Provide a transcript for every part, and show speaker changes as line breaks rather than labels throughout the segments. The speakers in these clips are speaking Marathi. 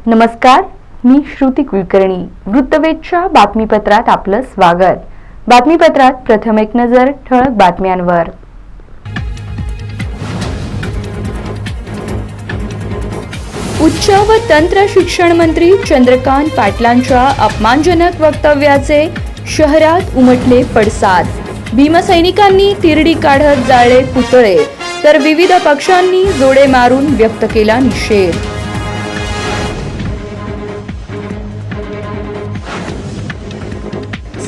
नमस्कार, मी श्रुती कुलकर्णी. वृत्तवेधच्या बातमीपत्रात आपलं स्वागत. बातमीपत्रात प्रथम एक नजर ठळक बातम्यांवर. उच्च व तंत्र शिक्षण मंत्री चंद्रकांत पाटलांच्या अपमानजनक वक्तव्याचे शहरात उमटले पडसाद. भीमसैनिकांनी तिरडी काढत जाळले पुतळे, तर विविध पक्षांनी जोडे मारून व्यक्त केला निषेध.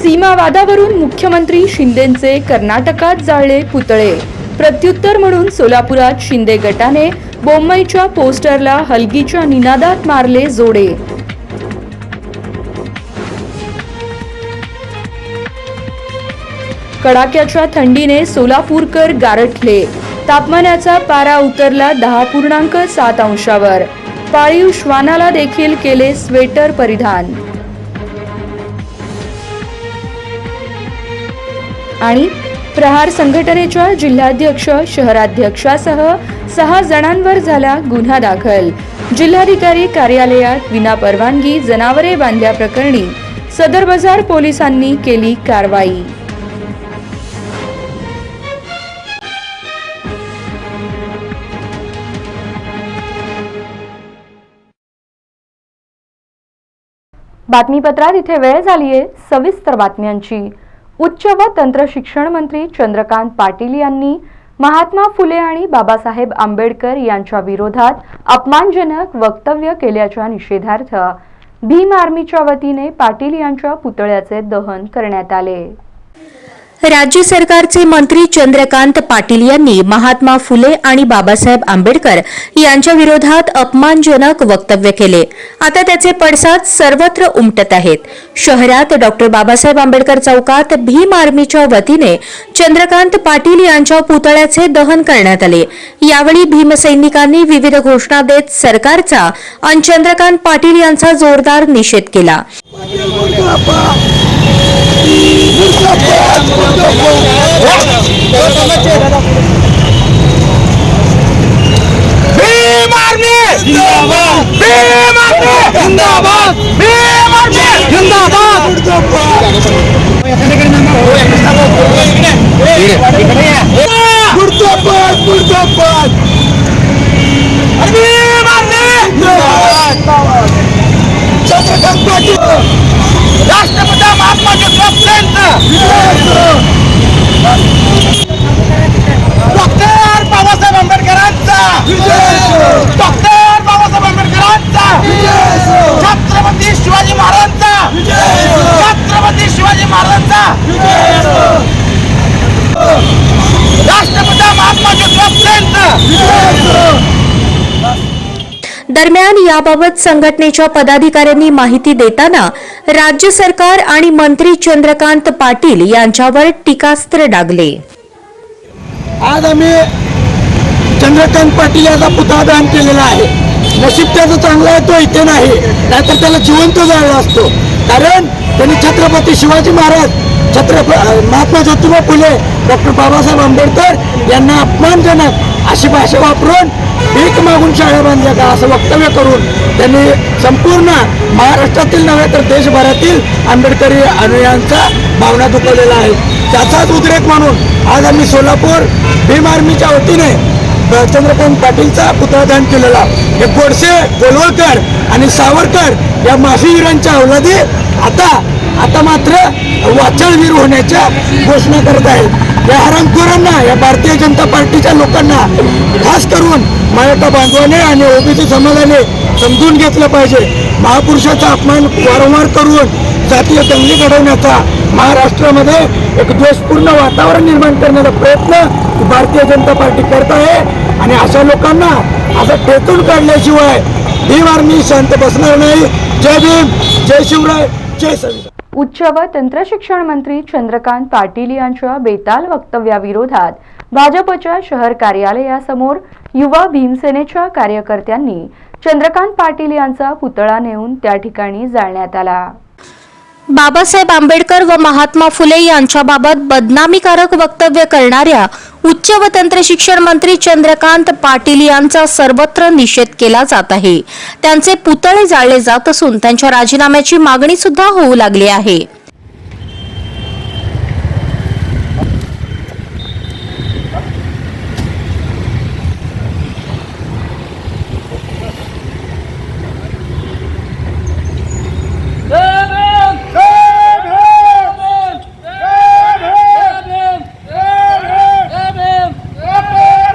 सीमावादावरून मुख्यमंत्री शिंदेंचे कर्नाटकात जाळले पुतळे. प्रत्युत्तर म्हणून सोलापुरात शिंदे गटाने बोम्मईच्या पोस्टरला हलगीच्या निनादात मारले जोडे. कडाक्याच्या थंडीने सोलापूरकर गारठले. तापमानाचा पारा उतरला 10.7 अंशावर. पाळीव श्वानाला देखील केले स्वेटर परिधान. आणि प्रहार संघटनेच्या जिल्हाध्यक्ष शहराध्यक्षासह 6 जणांवर झाला गुन्हा दाखल. जिल्हाधिकारी कार्यालयात विनापरवानगी जनावरे बांधल्याप्रकरणी सदर बाजार पोलिसांनी केली कारवाई. बातमीपत्रात इथे वेळ झालीये सविस्तर बातम्यांची. उच्च व तंत्र शिक्षण मंत्री चंद्रकांत पाटील यांनी महात्मा फुले आणि बाबासाहेब आंबेडकर यांच्या विरोधात अपमानजनक वक्तव्य केल्याच्या निषेधार्थ भीम आर्मीच्या वतीने पाटील यांच्या पुतळ्याचे दहन करण्यात आले.
राज्य सरकारचे मंत्री चंद्रकांत पाटील यांनी महात्मा फुले आणि बाबासाहेब आंबेडकर यांच्या विरोधात अपमानजनक वक्तव्य केले. आता त्याचे पडसाद सर्वत्र उमटत आहेत. शहरात डॉक्टर बाबासाहेब आंबेडकर चौकात भीम आर्मीच्या वतीने चंद्रकांत पाटील यांच्या पुतळ्याचे दहन करण्यात आले. यावेळी भीमसैनिकांनी विविध घोषणा देत सरकारचा आणि चंद्रकांत पाटील यांचा जोरदार निषेध केला.
भीम आर्मी जिंदाबाद, भीम आर्मी जिंदाबाद, भीम आर्मी जिंदाबाद. मुर्दाबाद, मुर्दाबाद. भीम आर्मी जिंदाबाद. चंद्रकांत पाटील राष्ट्रपिता महात्मा ज्योतिराव डॉक्टर बाबासाहेब आंबेडकरांचा, डॉक्टर बाबासाहेब आंबेडकरांचा, छत्रपती शिवाजी महाराजांचा, छत्रपती शिवाजी महाराजांचा, राष्ट्रपिता महात्मा ज्योतिराव.
दरम्यान याबाबत संघटनेच्या पदाधिकाऱ्यांनी माहिती देताना राज्य सरकार आणि मंत्री चंद्रकांत पाटील यांच्यावर टीकास्त्र डागले.
आज आम्ही चंद्रकांत पाटील याचा पुतळा दहन केलेला आहे. नशीब त्याचं चांगलं आहे, तो इथे नाही, नाहीतर त्याला जिवंत जाळला असतो. कारण त्यांनी छत्रपती शिवाजी महाराज, महात्मा ज्योतिबा फुले, डॉक्टर बाबासाहेब आंबेडकर यांना अपमानजनक अशी भाषा वापरून भीक मागून शाळा बांधल्या का असं वक्तव्य करून त्यांनी संपूर्ण महाराष्ट्रातील नव्हे तर देशभरातील आंबेडकरी अनुयायांचा भावना दुखवलेला आहे. त्याचाच उद्रेक म्हणून आज आम्ही सोलापूर भीम आर्मीच्या वतीने चंद्रकांत पाटीलचा पुतळा दहन केलेला. हे गोडसे, गोलवळकर आणि सावरकर या माफीवीरांच्या अवलादी आता मात्र वाचाळवीर होण्याच्या घोषणा करत आहेत. या हरामखोरांना, या भारतीय जनता पार्टीच्या लोकांना, खास करून मराठा बांधवाने आणि ओबीसी समाजाने समजून घेतलं पाहिजे. महापुरुषाचा अपमान वारंवार करून जातीय दंगली घडवण्याचा, महाराष्ट्रामध्ये एक द्वेषपूर्ण वातावरण निर्माण करण्याचा प्रयत्न भारतीय जनता पार्टी करत आहे. आणि अशा लोकांना असं ठेचून काढल्याशिवाय भीम आर्मी शांत बसणार नाही. जय भीम, जय शिवराय, जय संविधान.
उच्च व तंत्र शिक्षण मंत्री चंद्रकांत पाटील यांच्या बेताल वक्तव्याविरोधात भाजपच्या शहर कार्यालयासमोर युवा भीमसेनेच्या कार्यकर्त्यांनी चंद्रकांत पाटील यांचा पुतळा नेऊन त्या ठिकाणी जाळण्यात आला.
बाबासाहेब आंबेडकर व महात्मा फुले यांच्याबाबत बदनामीकारक वक्तव्य करणाऱ्या उच्च व तंत्र शिक्षण मंत्री चंद्रकांत पाटील यांचा सर्वत्र निषेध केला जात आहे. त्यांचे पुतळे जाळले जात असून त्यांच्या राजीनाम्याची मागणी सुद्धा होऊ लागली आहे.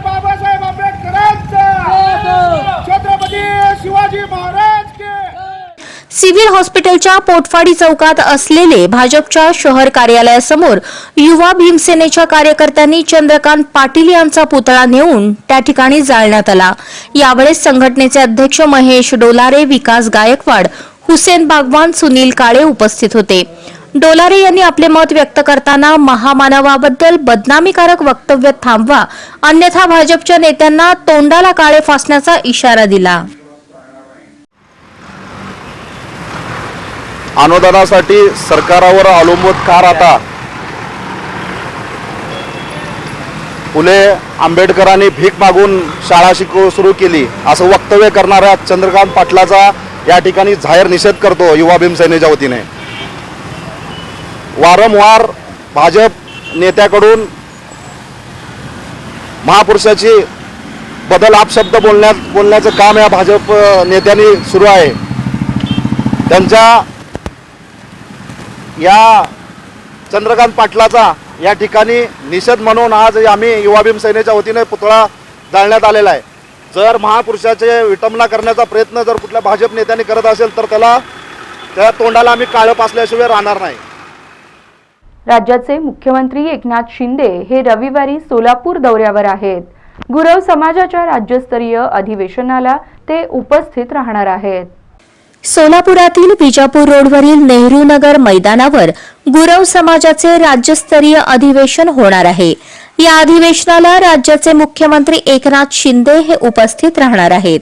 बाबासाहेब आंबेडकरांचा छत्रपती शिवाजी महाराज के.
सिव्हिल हॉस्पिटलच्या पोटफाडी चौकात असलेले भाजपच्या शहर कार्यालयासमोर युवा भीमसेनेच्या कार्यकर्त्यांनी चंद्रकांत पाटील यांचा पुतळा नेऊन त्या ठिकाणी जाळण्यात आला. यावेळेस संघटनेचे अध्यक्ष महेश डोलारे, विकास गायकवाड, हुसेन बागवान, सुनील काळे उपस्थित होते. डोलारे यांनी आपले मत व्यक्त करताना महामानवाबद्दल बदनामीकारक वक्तव्य थांबवा, अन्यथा भाजपच्या नेत्यांना तोंडाला काळे फासण्याचा इशारा दिला.
अनुदानासाठी सरकारावर अवलंबून का राहता? फुले आंबेडकरांनी भीक मागून शाळा सुरू केली असं वक्तव्य करणाऱ्या चंद्रकांत पाटलाचा या ठिकाणी जाहीर निषेध करतो युवा भीमसेनेच्या वतीने. वारंवार भाजप नेत्याकडून महापुरुषाची बदल अपशब्द बोलण्याचं काम या भाजप नेत्यांनी सुरू आहे. त्यांच्या या चंद्रकांत पाटलाचा या ठिकाणी निषेध म्हणून आज आम्ही युवा भीमसेनेच्या वतीने पुतळा जाळण्यात आलेला आहे. जर महापुरुषाचे विटंबना करण्याचा प्रयत्न जर कुठल्या भाजप नेत्यांनी करत असेल तर त्या तोंडाला आम्ही काळं पासल्याशिवाय राहणार नाही.
राज्याचे मुख्यमंत्री एकनाथ शिंदे हे रविवारी सोलापूर दौऱ्यावर आहेत. गुरव समाजाच्या राज्यस्तरीय अधिवेशनाला ते उपस्थित राहणार आहेत.
सोलापुरातील विजापूर रोडवरील नेहरू नगर मैदानावर गुरव समाजाचे राज्यस्तरीय अधिवेशन होणार आहे. या अधिवेशनाला राज्याचे मुख्यमंत्री एकनाथ शिंदे हे उपस्थित राहणार आहेत.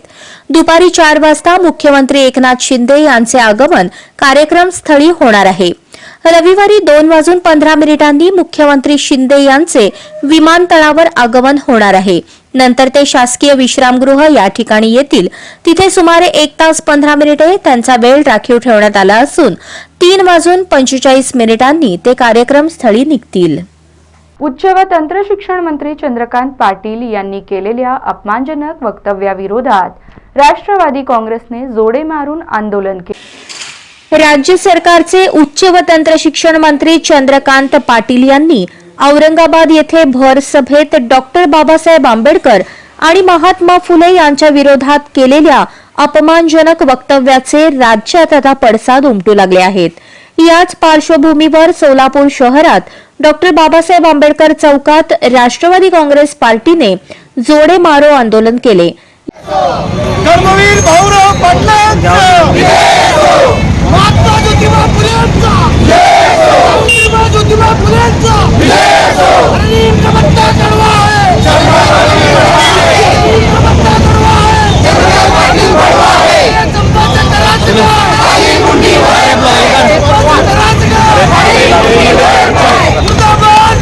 दुपारी 4 वाजता मुख्यमंत्री एकनाथ शिंदे यांचे आगमन कार्यक्रम स्थळी होणार आहे. रविवारी 2:15 मुख्यमंत्री शिंदे यांचे विमानतळावर आगमन होणार आहे. नंतर ते शासकीय विश्रामगृह या ठिकाणी येतील. तिथे सुमारे 1 तास 15 मिनिटे त्यांचा वेळ राखीव ठेवण्यात आला असून 3:45 ते कार्यक्रम स्थळी निघतील.
उच्च व तंत्र शिक्षण मंत्री चंद्रकांत पाटील यांनी केलेल्या अपमानजनक वक्तव्याविरोधात राष्ट्रवादी काँग्रेसने जोडे मारून आंदोलन केले.
राज्य सरकारचे उच्च व तंत्र शिक्षण मंत्री चंद्रकांत पाटील यांनी औरंगाबाद येथे भर सभेत डॉक्टर बाबासाहेब आंबेडकर आणि महात्मा फुले यांच्या विरोधात केलेल्या अपमानजनक वक्तव्याचे राज्यात आता पडसाद उमटू लागले आहेत. याच पार्श्वभूमीवर सोलापूर शहरात डॉक्टर बाबासाहेब आंबेडकर चौकात राष्ट्रवादी काँग्रेस पार्टीने जोडे मारो आंदोलन केले.
कर्मवीर भाऊराव पाटलांचा महात्मा ज्योतिबा फुलेंचा ज्योतिबा फुलेंचा अरे इनका बत्ता चढ़वा है बत्ता चढ़वा है चंपाचा कराचा खाली मुंडी वर मुर्दाबाद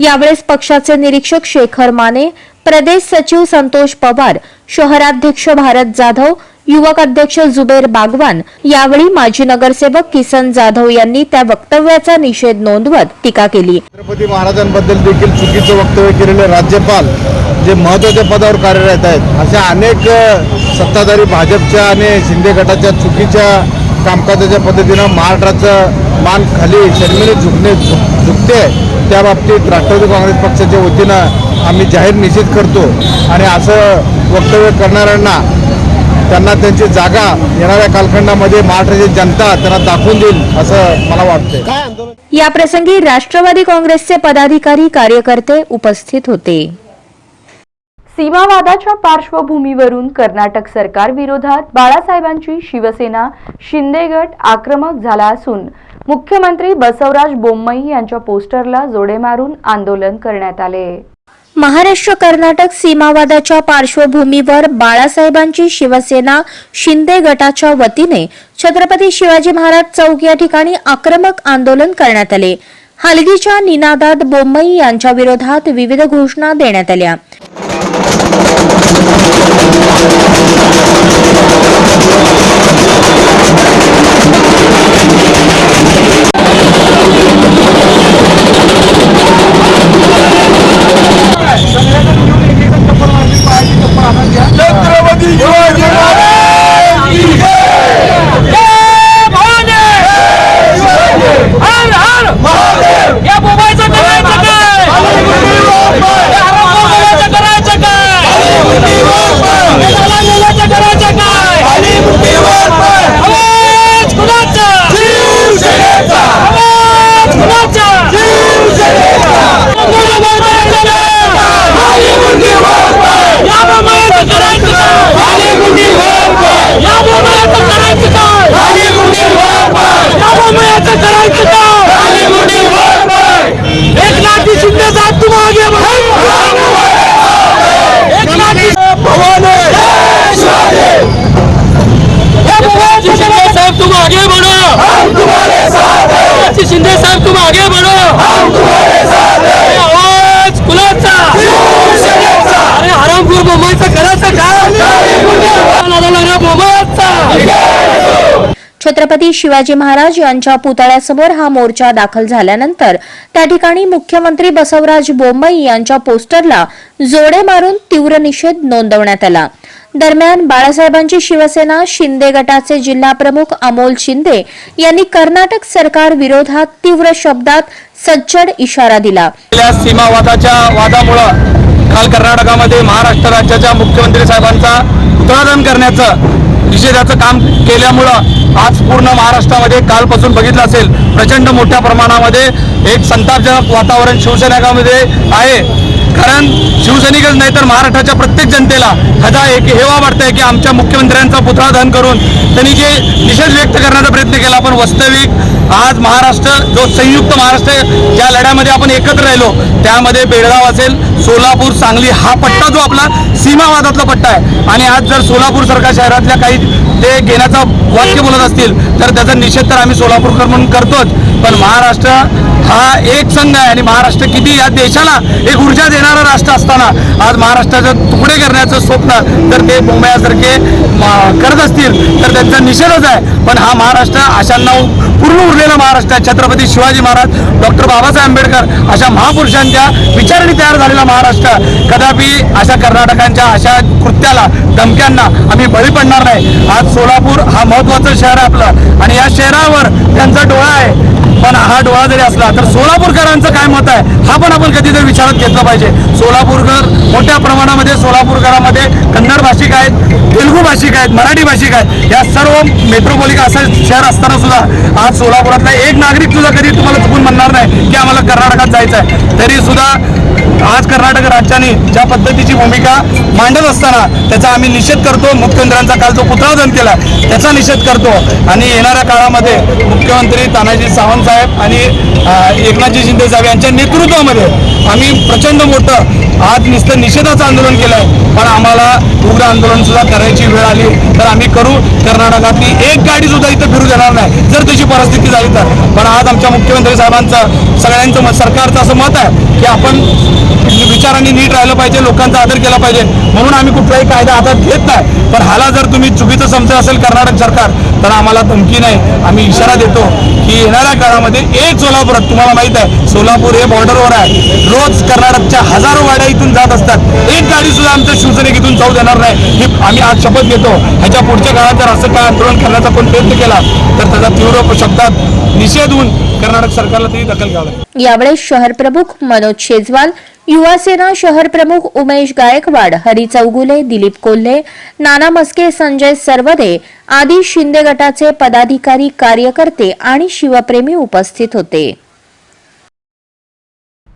यावेळेस पक्षाचे निरीक्षक शेखर माने, प्रदेश सचिव संतोष पवार, शहराध्यक्ष भारत जाधव, युवक अध्यक्ष जुबेर बागवान, यावेळी माजी नगरसेवक किसन जाधव यांनी त्या वक्तव्याचा निषेध नोंदवत टीका केली.
छत्रपती महाराजांबद्दल देखील चुकीचं वक्तव्य केलेले राज्यपाल जे महत्त्वाच्या पदावर कार्यरत आहेत, अशा अनेक सत्ताधारी भाजपच्या आणि शिंदे गटाच्या चुकीच्या कामकाजाच्या पद्धतीनं महाराष्ट्राचं मान खाली शर्मिली झुकते. त्या बाबतीत राष्ट्रवादी काँग्रेस पक्षाच्या वतीनं आम्ही जाहीर निषेध करतो आणि असं वक्तव्य करणाऱ्यांना त्यांना त्यांची जागा येणाऱ्या कालखंडामध्ये महाराष्ट्राची जनता त्यांना दाखवून देईल असं मला वाटतंय.
याप्रसंगी राष्ट्रवादी काँग्रेसचे पदाधिकारी कार्यकर्ते उपस्थित होते.
सीमावादाच्या पार्श्वभूमीवरून कर्नाटक सरकार विरोधात बाळासाहेबांची शिवसेना शिंदे गट आक्रमक झाला असून मुख्यमंत्री बसवराज बोम्मई यांच्या पोस्टरला जोडे मारून आंदोलन करण्यात आले.
महाराष्ट्र कर्नाटक सीमावादाच्या पार्श्वभूमीवर बाळासाहेबांची शिवसेना शिंदे गटाच्या वतीने छत्रपती शिवाजी महाराज चौक या ठिकाणी आक्रमक आंदोलन करण्यात आले. हलगीच्या निनादात बोम्मई यांच्या विरोधात विविध घोषणा देण्यात आल्या.
छत्रपती शिवाजी महाराज की जय! हर हर महादेव! या बोंबायचं करायचं काय? या हरामखोराचं करायचं काय? या लालाचं करायचं काय? आवाज कुणाचा? शिवसेनेचा! आवाज कुणाचा? शिवसेनेचा! शिंदे साहब तुम आगे बढ़ो, हम तुम्हारे साथ हैं. आवाज कुणाचा? शिवसेनेचा! अरे हरामखोर बोंबायचं करायचं काय? बोंबायचा!
छत्रपती शिवाजी महाराज यांच्या पुतळ्यासमोर हा मोर्चा दाखल झाल्यानंतर त्या ठिकाणी मुख्यमंत्री बसवराज बोम्मई यांच्या पोस्टरला जोडे मारून तीव्र निषेध नोंदवण्यात आला. दरम्यान बाळासाहेबांची शिवसेना शिंदे गटाचे जिल्हा प्रमुख अमोल शिंदे यांनी कर्नाटक सरकार विरोधात तीव्र शब्दात सज्जड इशारा दिला.
सीमावादाच्या वादामुळे काल कर्नाटकामध्ये महाराष्ट्र राज्याच्या मुख्यमंत्री साहेबांचा पुतळादहन करण्याचं निषेधाचं काम केल्यामुळं आज पूर्ण महाराष्ट्रामध्ये कालपासून बघितलं असेल प्रचंड मोठ्या प्रमाणामध्ये एक संतापजनक वातावरण शिवसैनिकांमध्ये आहे. कारण शिवसैनिकच नाही तर महाराष्ट्राच्या प्रत्येक जनतेला ह्याचा एक हेवा वाटतंय की आमच्या मुख्यमंत्र्यांचा पुतळा दहन करून त्यांनी जे निषेध व्यक्त करण्याचा प्रयत्न केला. पण वास्तविक आज महाराष्ट्र जो संयुक्त महाराष्ट्र ज्या लढ्यामध्ये आपण एकत्र राहिलो त्यामध्ये बेळगाव असेल, सोलापूर, सांगली हा पट्टा जो आपला सीमावादातला पट्टा आहे. आणि आज जर सोलापूर सारख्या शहरातल्या काही ते घेण्याचा वाक्य बोलत असतील तर त्याचा निषेध तर आम्ही सोलापूरकर म्हणून करतोच. पण महाराष्ट्र हा एक संघ आहे आणि महाराष्ट्र किती या देशाला एक ऊर्जा देणारा राष्ट्र असताना आज महाराष्ट्राचे तुकडे करण्याचं स्वप्न जर ते मुंबईसारखे करत असतील तर त्यांचा निषेधच आहे. पण हा महाराष्ट्र अशांना पूर्ण उरलेला महाराष्ट्र आहे. छत्रपती शिवाजी महाराज, डॉक्टर बाबासाहेब आंबेडकर अशा महापुरुषांच्या विचारांनी तयार झालेला महाराष्ट्र कदापि अशा कर्नाटकांच्या अशा कृत्याला धमक्यांना आम्ही बळी पडणार नाही. आज सोलापूर हा महत्त्वाचं शहर आहे आपलं आणि या शहरावर त्यांचा डोळा आहे. पण हा डोळा जरी असला तर सोलापूरकरांचं काय मत आहे हा पण आपण कधीतरी विचारात घेतलं पाहिजे. सोलापूरकर मोठ्या प्रमाणामध्ये सोलापूरकरांमध्ये कन्नड भाषिक आहेत, तेलुगू भाषिक आहेत, मराठी भाषिक आहेत. या सर्व मेट्रोपॉलिटन असं शहर असताना सुद्धा आज सोलापुरातला एक नागरिक सुद्धा कधी तुम्हाला चुकून म्हणणार नाही की आम्हाला कर्नाटकात जायचं आहे. तरी सुद्धा आज कर्नाटक राज्याने ज्या पद्धतीची भूमिका मांडत असताना त्याचा आम्ही निषेध करतो. मुख्यमंत्र्यांचा काल जो पुतळा दहन केला त्याचा निषेध करतो. आणि येणाऱ्या काळामध्ये मुख्यमंत्री तानाजी सावंत साहेब आणि एकनाथजी शिंदे साहेब यांच्या नेतृत्वामध्ये आम्ही प्रचंड मोठं आज नुसतं निषेधाचं आंदोलन केलं आहे. पण आम्हाला उग्र आंदोलन सुद्धा करायची वेळ आली तर आम्ही करू. कर्नाटकातली एक गाडी सुद्धा इथं फिरू देणार नाही जर तशी परिस्थिती झाली तर. पण आज आमच्या मुख्यमंत्री साहेबांचं सगळ्यांचं सरकारचं असं मत आहे की आपण विचारांनी नीट राहिलं पाहिजे, लोकांचा आदर केला पाहिजे. म्हणून आम्ही कुठलाही कायदा हातात घेत नाही. पण हाला जर तुम्ही चुकीचं समजत असेल कर्नाटक सरकार तर आम्हाला धमकी नाही, आम्ही इशारा देतो की येणाऱ्या काळामध्ये एक सोलापुरात तुम्हाला माहित आहे सोलापूर हे बॉर्डरवर आहे. रोज कर्नाटकच्या हजारो गाड्या इथून जात असतात. एक गाडी सुद्धा आमच्या शिवसेनेक इथून जाऊ देणार नाही ही आम्ही आज शपथ घेतो. ह्याच्या पुढच्या काळात जर असं काय आंदोलन करण्याचा कोण प्रयत्न केला तर त्याचा तीव्र शब्दात निषेध होऊन कर्नाटक सरकारला तरी दखल घ्यावी.
यावेळी शहर प्रमुख मनोज शेजवाल, युवा सेना शहर प्रमुख उमेश गायकवाड, हरी चौगुले, दिलीप कोल्हे, नाना मस्के, संजय सरवदे आदी शिंदे गटाचे पदाधिकारी, कार्यकर्ते आणि शिवप्रेमी उपस्थित होते.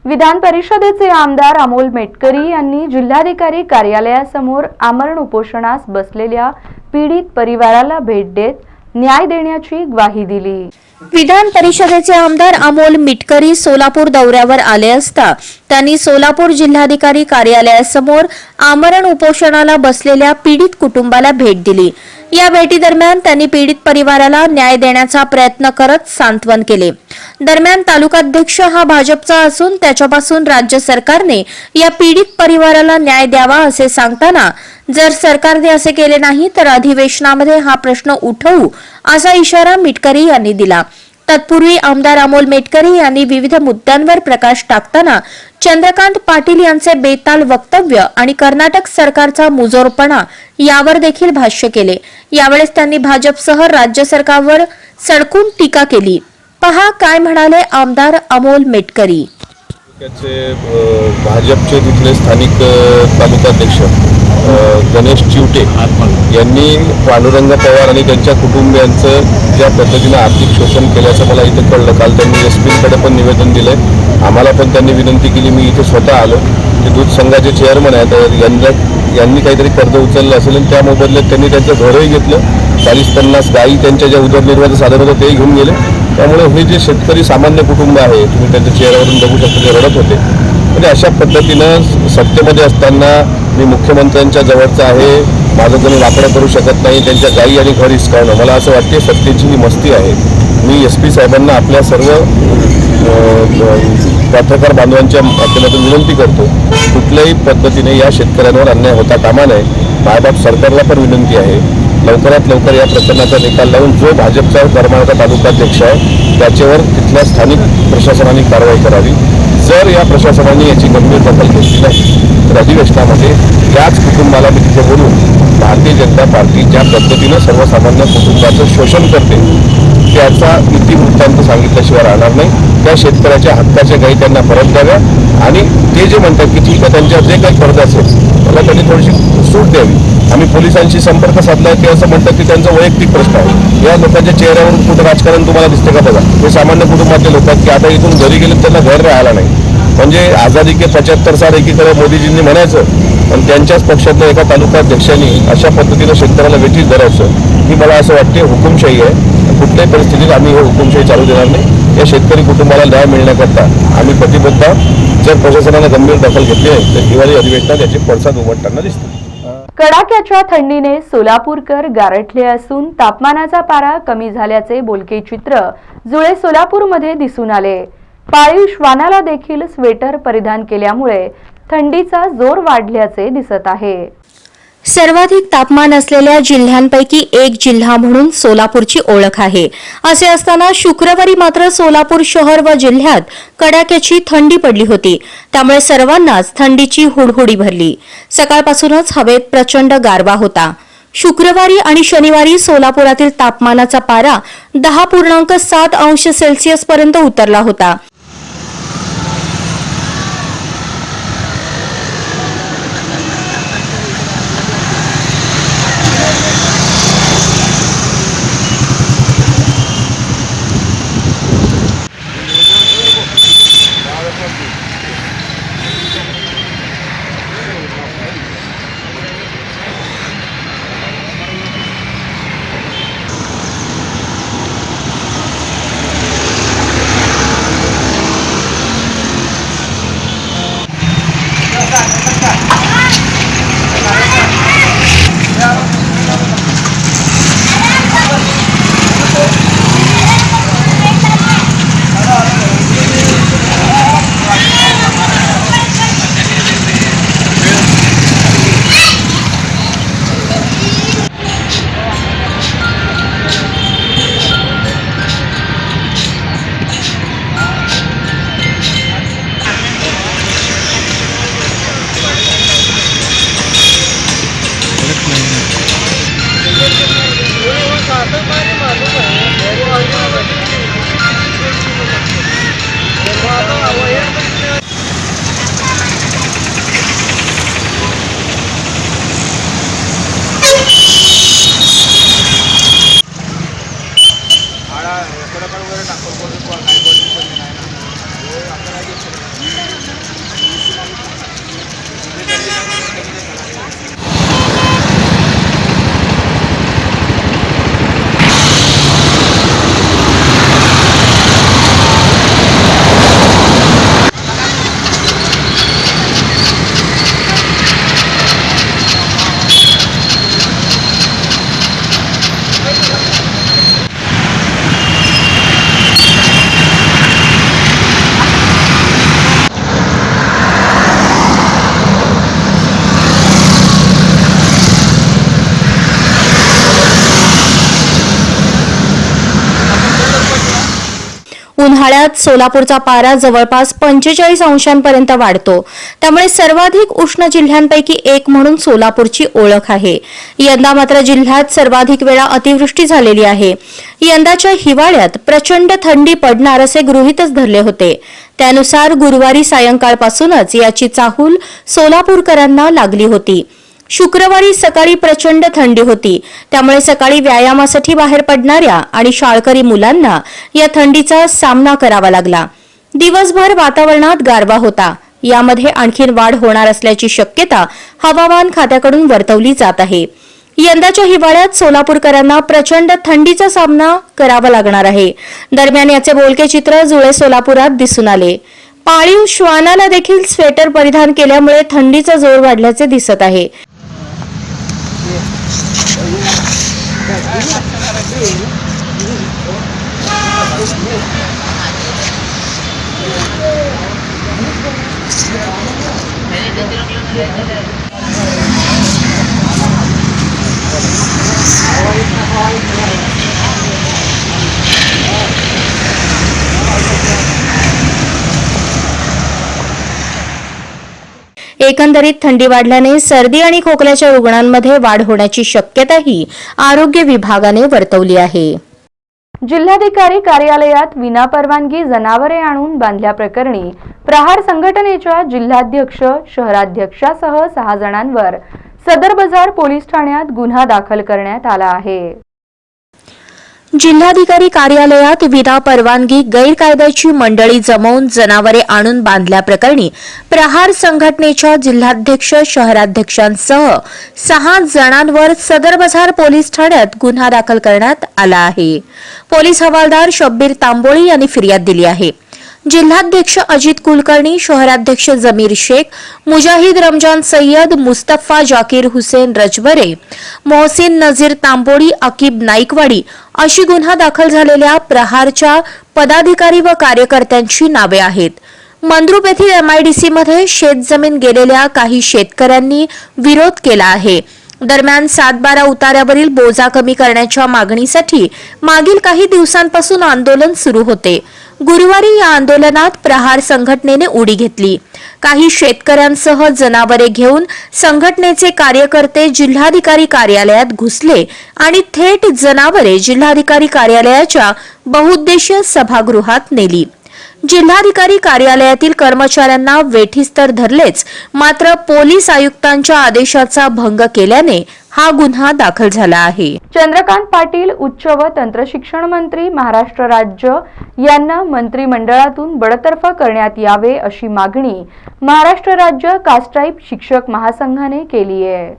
विधान परिषदेचे आमदार अमोल मेटकरी यांनी जिल्हाधिकारी कार्यालयासमोर आमरण उपोषणास बसलेल्या पीडित परिवाराला भेट देत न्याय देण्याची ग्वाही दिली।
विधान परिषदेचे आमदार अमोल मिटकरी सोलापूर दौऱ्यावर आले असता त्यांनी सोलापूर जिल्हाधिकारी कार्यालयासमोर आमरण उपोषणाला बसलेल्या पीडित कुटुंबाला भेट दिली। या भेटीदरम्यान त्यांनी पीडित परिवाराला न्याय देण्याचा प्रयत्न करत सांत्वन केले। दरम्यान तालुकाध्यक्ष हा भाजपचा असून त्याच्यापासून राज्य सरकारने या पीडित परिवाराला न्याय द्यावा असे सांगताना जर सरकारने असे केले नाही तर अधिवेशनामध्ये हा प्रश्न उठवू असा इशारा मिटकरी यांनी दिला। तत्पूर्वी आमदार अमोल मेटकरी यांनी विविध मुद्द्यांवर प्रकाश टाकताना चंद्रकांत पाटील यांचे बेताल वक्तव्य आणि कर्नाटक सरकारचा मुजोरपणा यावर देखील भाष्य केले। यावेळेस त्यांनी भाजपसह राज्य सरकारवर सडकून टीका केली। पहा काय म्हणाले आमदार अमोल मेटकरी।
भाजपचे तिथले स्थानिक तालुकाध्यक्ष गणेश चिवटे यांनी पांडुरंग पवार आणि त्यांच्या कुटुंबियांचं ज्या पद्धतीनं आर्थिक शोषण केल्याचं मला इथे कळलं। काल त्यांनी एसपीकडे पण निवेदन दिलंय, आम्हाला पण त्यांनी विनंती केली। मी इथे स्वतः आलो। ते दूध संघाचे चेअरमन आहेत, यांनी काहीतरी कर्ज उचललं असेल आणि त्या मोबदल्यात त्यांनी त्यांचं घरही घेतलं। 40-50 गायी त्यांच्या ज्या उदरनिर्वाहाचं साधन होतं ते घेऊन गेले। त्यामुळे हे जे शेतकरी सामान्य कुटुंब आहे, तुम्ही त्यांच्या चेहऱ्यावरून बघू शकता ते रडत होते। म्हणजे अशा पद्धतीनं सत्तेमध्ये असताना मी मुख्यमंत्र्यांच्या जवळचा आहे, माझं कोणी वाकडं करू शकत नाही, त्यांच्या गायी आणि घर हिसकावणं, मला असं वाटते सत्तेची ही मस्ती आहे। मी SP साहेबांना आपल्या सर्व पत्रकार बांधवांच्या माध्यमातून विनंती करतो, कुठल्याही पद्धतीने या शेतकऱ्यांवर अन्याय होता कामा नये। मायबाप सरकारला पण विनंती आहे, लवकरात लवकर या प्रकरणाचा निकाल लावून जो भाजपचा करमाळाचा तालुकाध्यक्ष आहे त्याच्यावर तिथल्या स्थानिक प्रशासनाने कारवाई करावी। जर या प्रशासनाने याची गंभीर दखल घेतली नाही तर अधिवेशनामध्ये याच कुटुंबाला मी तिथे बोलून भारतीय जनता पार्टी ज्या पद्धतीनं सर्वसामान्य कुटुंबाचं शोषण करते त्याचा इतिवृत्तांत सांगितल्याशिवाय राहणार नाही। त्या शेतकऱ्याच्या हक्काच्या गायी त्यांना परत द्याव्या आणि ते जे म्हणतात की ठीक आहे त्यांच्यावर जे काही कर्ज असेल त्याला त्यांनी थोडीशी सूट द्यावी। आम्ही पोलिसांशी संपर्क साधला ते असं म्हणतात की त्यांचा वैयक्तिक प्रश्न आहे। या लोकांच्या चेहऱ्यावरून कुठं राजकारण तुम्हाला दिसते का? बघा, हे सामान्य कुटुंबातले लोक आहेत की आता इथून घरी गेले त्यांना घर राहायला नाही। म्हणजे आझादी के 75 साल एकीकडे मोदीजींनी म्हणायचं आणि त्यांच्याच पक्षातल्या एका तालुकाध्यक्षांनी अशा पद्धतीनं शेतकऱ्याला वेठीस धरायचं, ही मला असं वाटते हुकुमशाही आहे। कुठल्याही परिस्थितीत आम्ही हे हुकुमशाही चालू देणार नाही। या शेतकरी कुटुंबाला न्याय मिळण्याकरता आम्ही प्रतिबद्ध आहोत। जर प्रशासनाने गंभीर दखल घेतली नाही तर हिवाळी अधिवेशनात याचे पडसाद उमटताना दिसतील।
कडाक्याच्या थंडीने सोलापूरकर गारठले असून तापमानाचा पारा कमी झाल्याचे बोलके चित्र जुळे सोलापूरमध्ये दिसून आले। पाळीव श्वानाला देखील स्वेटर परिधान केल्यामुळे थंडीचा जोर वाढल्याचे दिसत आहे।
सर्वाधिक तापमान असलेल्या जिल्ह्यांपैकी एक जिल्हा म्हणून सोलापूरची ओळख आहे। असे असताना शुक्रवारी मात्र सोलापूर शहर व जिल्ह्यात कडाक्याची थंडी पडली होती, त्यामुळे सर्वांनाच थंडीची हुडहुडी भरली। सकाळपासूनच हवेत प्रचंड गारवा होता। शुक्रवारी आणि शनिवारी सोलापुरातील तापमानाचा पारा 10.7 अंश सेल्सिअस पर्यंत उतरला होता। उन्हाळ्यात सोलापूरचा पारा जवळपास 45 अंशांपर्यंत वाढतो. त्यामुळे सर्वाधिक उष्ण जिल्ह्यांपैकी एक म्हणून सोलापूरची ओळख आहे. यंदा मात्र जिल्ह्यात सर्वाधिक वेळा अतिवृष्टी झालेली आहे. यंदाच्या हिवाळ्यात प्रचंड थंडी पडणार असे गृहीतच धरले होते. त्यानुसार गुरुवारी सायंकाळपासूनच याची चाहूल सोलापूरकरांना लागली होती. शुक्रवारी सकाळी प्रचंड थंडी होती. त्यामुळे सकाळी व्यायामासाठी बाहेर पडणाऱ्या आणि शाळकरी मुलांना या थंडीचा सामना करावा लागला. दिवसभर वातावरणात गारवा होता. यामध्ये आणखीन वाढ होणार असल्याची शक्यता हवामान खात्याकडून वर्तवली जात आहे. यंदाच्या हिवाळ्यात सोलापूरकरांना प्रचंड थंडीचा सामना करावा लागणार आहे. दरम्यान याचे बोलके चित्र जुळे सोलापुरात दिसून आले. पाळीव श्वानाला देखील स्वेटर परिधान केल्यामुळे थंडीचा जोर वाढल्याचे दिसत आहे. एकंदरीत थंडी वाढल्याने सर्दी आणि खोकल्याच्या रुग्णांमध्ये वाढ होण्याची शक्यताही आरोग्य विभागाने वर्तवली आहे.
जिल्हाधिकारी कार्यालयात विनापरवानगी जनावरे आणून बांधल्याप्रकरणी प्रहार संघटनेच्या जिल्हाध्यक्ष, शहराध्यक्षासह 6 जणांवर सदर बाजार पोलीस ठाण्यात गुन्हा दाखल करण्यात आला आहे.
जिल्हाधिकारी कार्यालयात विना परवानगी गैरकायद्याची मंडळी जमवून जनावरे आणून बांधल्याप्रकरणी प्रहार संघटनेच्या जिल्हाध्यक्ष, शहराध्यक्षांसह 6 जणांवर सदर बाजार पोलीस ठाण्यात गुन्हा दाखल करण्यात आला आहे. पोलीस हवालदार शब्बीर तांबोळी यांनी फिर्याद दिली आहे. जिल्हाध्यक्ष अजित कुलकर्णी, शहराध्यक्ष जमीर शेख, मुजाहिद रमजान सय्यद, मुस्तफा जाकीर हुसेन रजबरे, मोहसिन नजीर तांबोळी, अकीब नाईकवाडी अशी गुन्हा दाखल झालेल्या प्रहारच्या पदाधिकारी व कार्यकर्त्यांची नावे आहेत. मंद्रुप येथील MIDC मध्ये शेतजमीन गेलेल्या काही शेतकऱ्यांनी विरोध केला आहे. दरम्यान 7-12 उतार्यावरील बोजा कमी करण्याच्या मागणीसाठी मागील काही दिवसांपासून आंदोलन सुरू होते. गुरुवारी या आंदोलनात प्रहार संघटनेने उडी घेतली. काही शेतकऱ्यांसह जनावरे घेऊन संघटनेचे कार्यकर्ते जिल्हाधिकारी कार्यालयात घुसले आणि थेट जनावरे जिल्हाधिकारी कार्यालयाच्या बहुउद्देशीय सभागृहात नेली. जिल्हाधिकारी कार्यालयातील कर्मचाऱ्यांना वेठीस तर धरलेच, मात्र पोलीस आयुक्तांच्या आदेशाचा भंग केल्याने हा गुन्हा दाखल झाला आहे.
चंद्रकांत पाटील उच्च व तंत्र शिक्षण मंत्री महाराष्ट्र राज्य यांना मंत्रिमंडळातून बडतर्फ करण्यात यावे अशी मागणी महाराष्ट्र राज्य कास्ट्राईब शिक्षक महासंघाने केली आहे.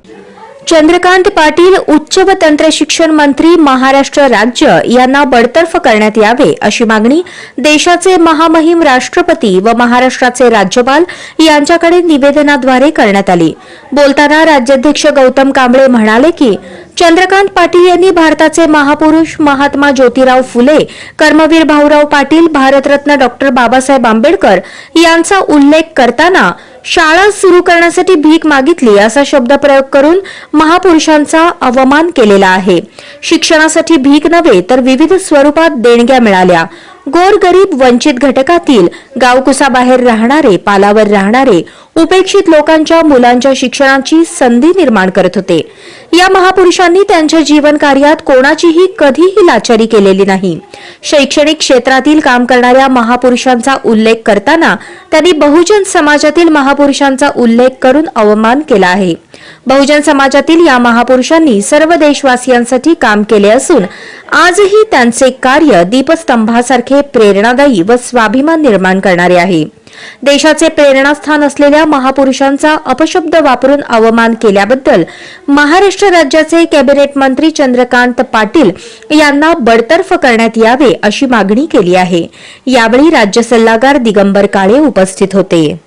चंद्रकांत पाटील उच्च व तंत्र शिक्षण मंत्री महाराष्ट्र राज्य यांना बडतर्फ करण्यात यावे अशी मागणी देशाचे महामहिम राष्ट्रपती व महाराष्ट्राचे राज्यपाल यांच्याकडे निवेदनाद्वारे करण्यात आली. बोलताना राज्याध्यक्ष गौतम कांबळे म्हणाले की चंद्रकांत पाटील यांनी भारताचे महापुरुष महात्मा ज्योतिराव फुले, कर्मवीर भाऊराव पाटील, भारतरत्न डॉक्टर बाबासाहेब आंबेडकर यांचा उल्लेख करताना शाळा सुरू करण्यासाठी भीक मागितली असा शब्दप्रयोग करून महापुरुषांचा अवमान केलेला आहे. शिक्षणासाठी भीक नव्हे तर विविध स्वरूपात देणग्या मिळाल्या. गोरगरीब वंचित घटकातील गावकुसाबाहेर राहणारे, पालावर राहणारे, उपेक्षित लोकांच्या मुलांच्या शिक्षणाची संधी निर्माण करत होते. या महापुरुषांनी त्यांच्या जीवन कार्यात कोणाचीही कधीही लाचारी केलेली नाही. शैक्षणिक क्षेत्रातील काम करणाऱ्या महापुरुषांचा उल्लेख करताना त्यांनी बहुजन समाजातील महापुरुषांचा उल्लेख करून अवमान केला आहे. बहुजन समाजातील या महापुरुषांनी सर्व देशवासियांसाठी काम केले असून आजही त्यांचे कार्य दीपस्तंभासारखे प्रेरणादायी व स्वाभिमान निर्माण करणारे आहे. देशाचे प्रेरणास्थान असलेल्या महापुरुषांचा अपशब्द वापरून अवमान केल्याबद्दल महाराष्ट्र राज्याचे कॅबिनेट मंत्री चंद्रकांत पाटील यांना बडतर्फ करण्यात यावे अशी मागणी केली आहे. यावेळी राज्य सल्लागार दिगंबर काळे उपस्थित होते.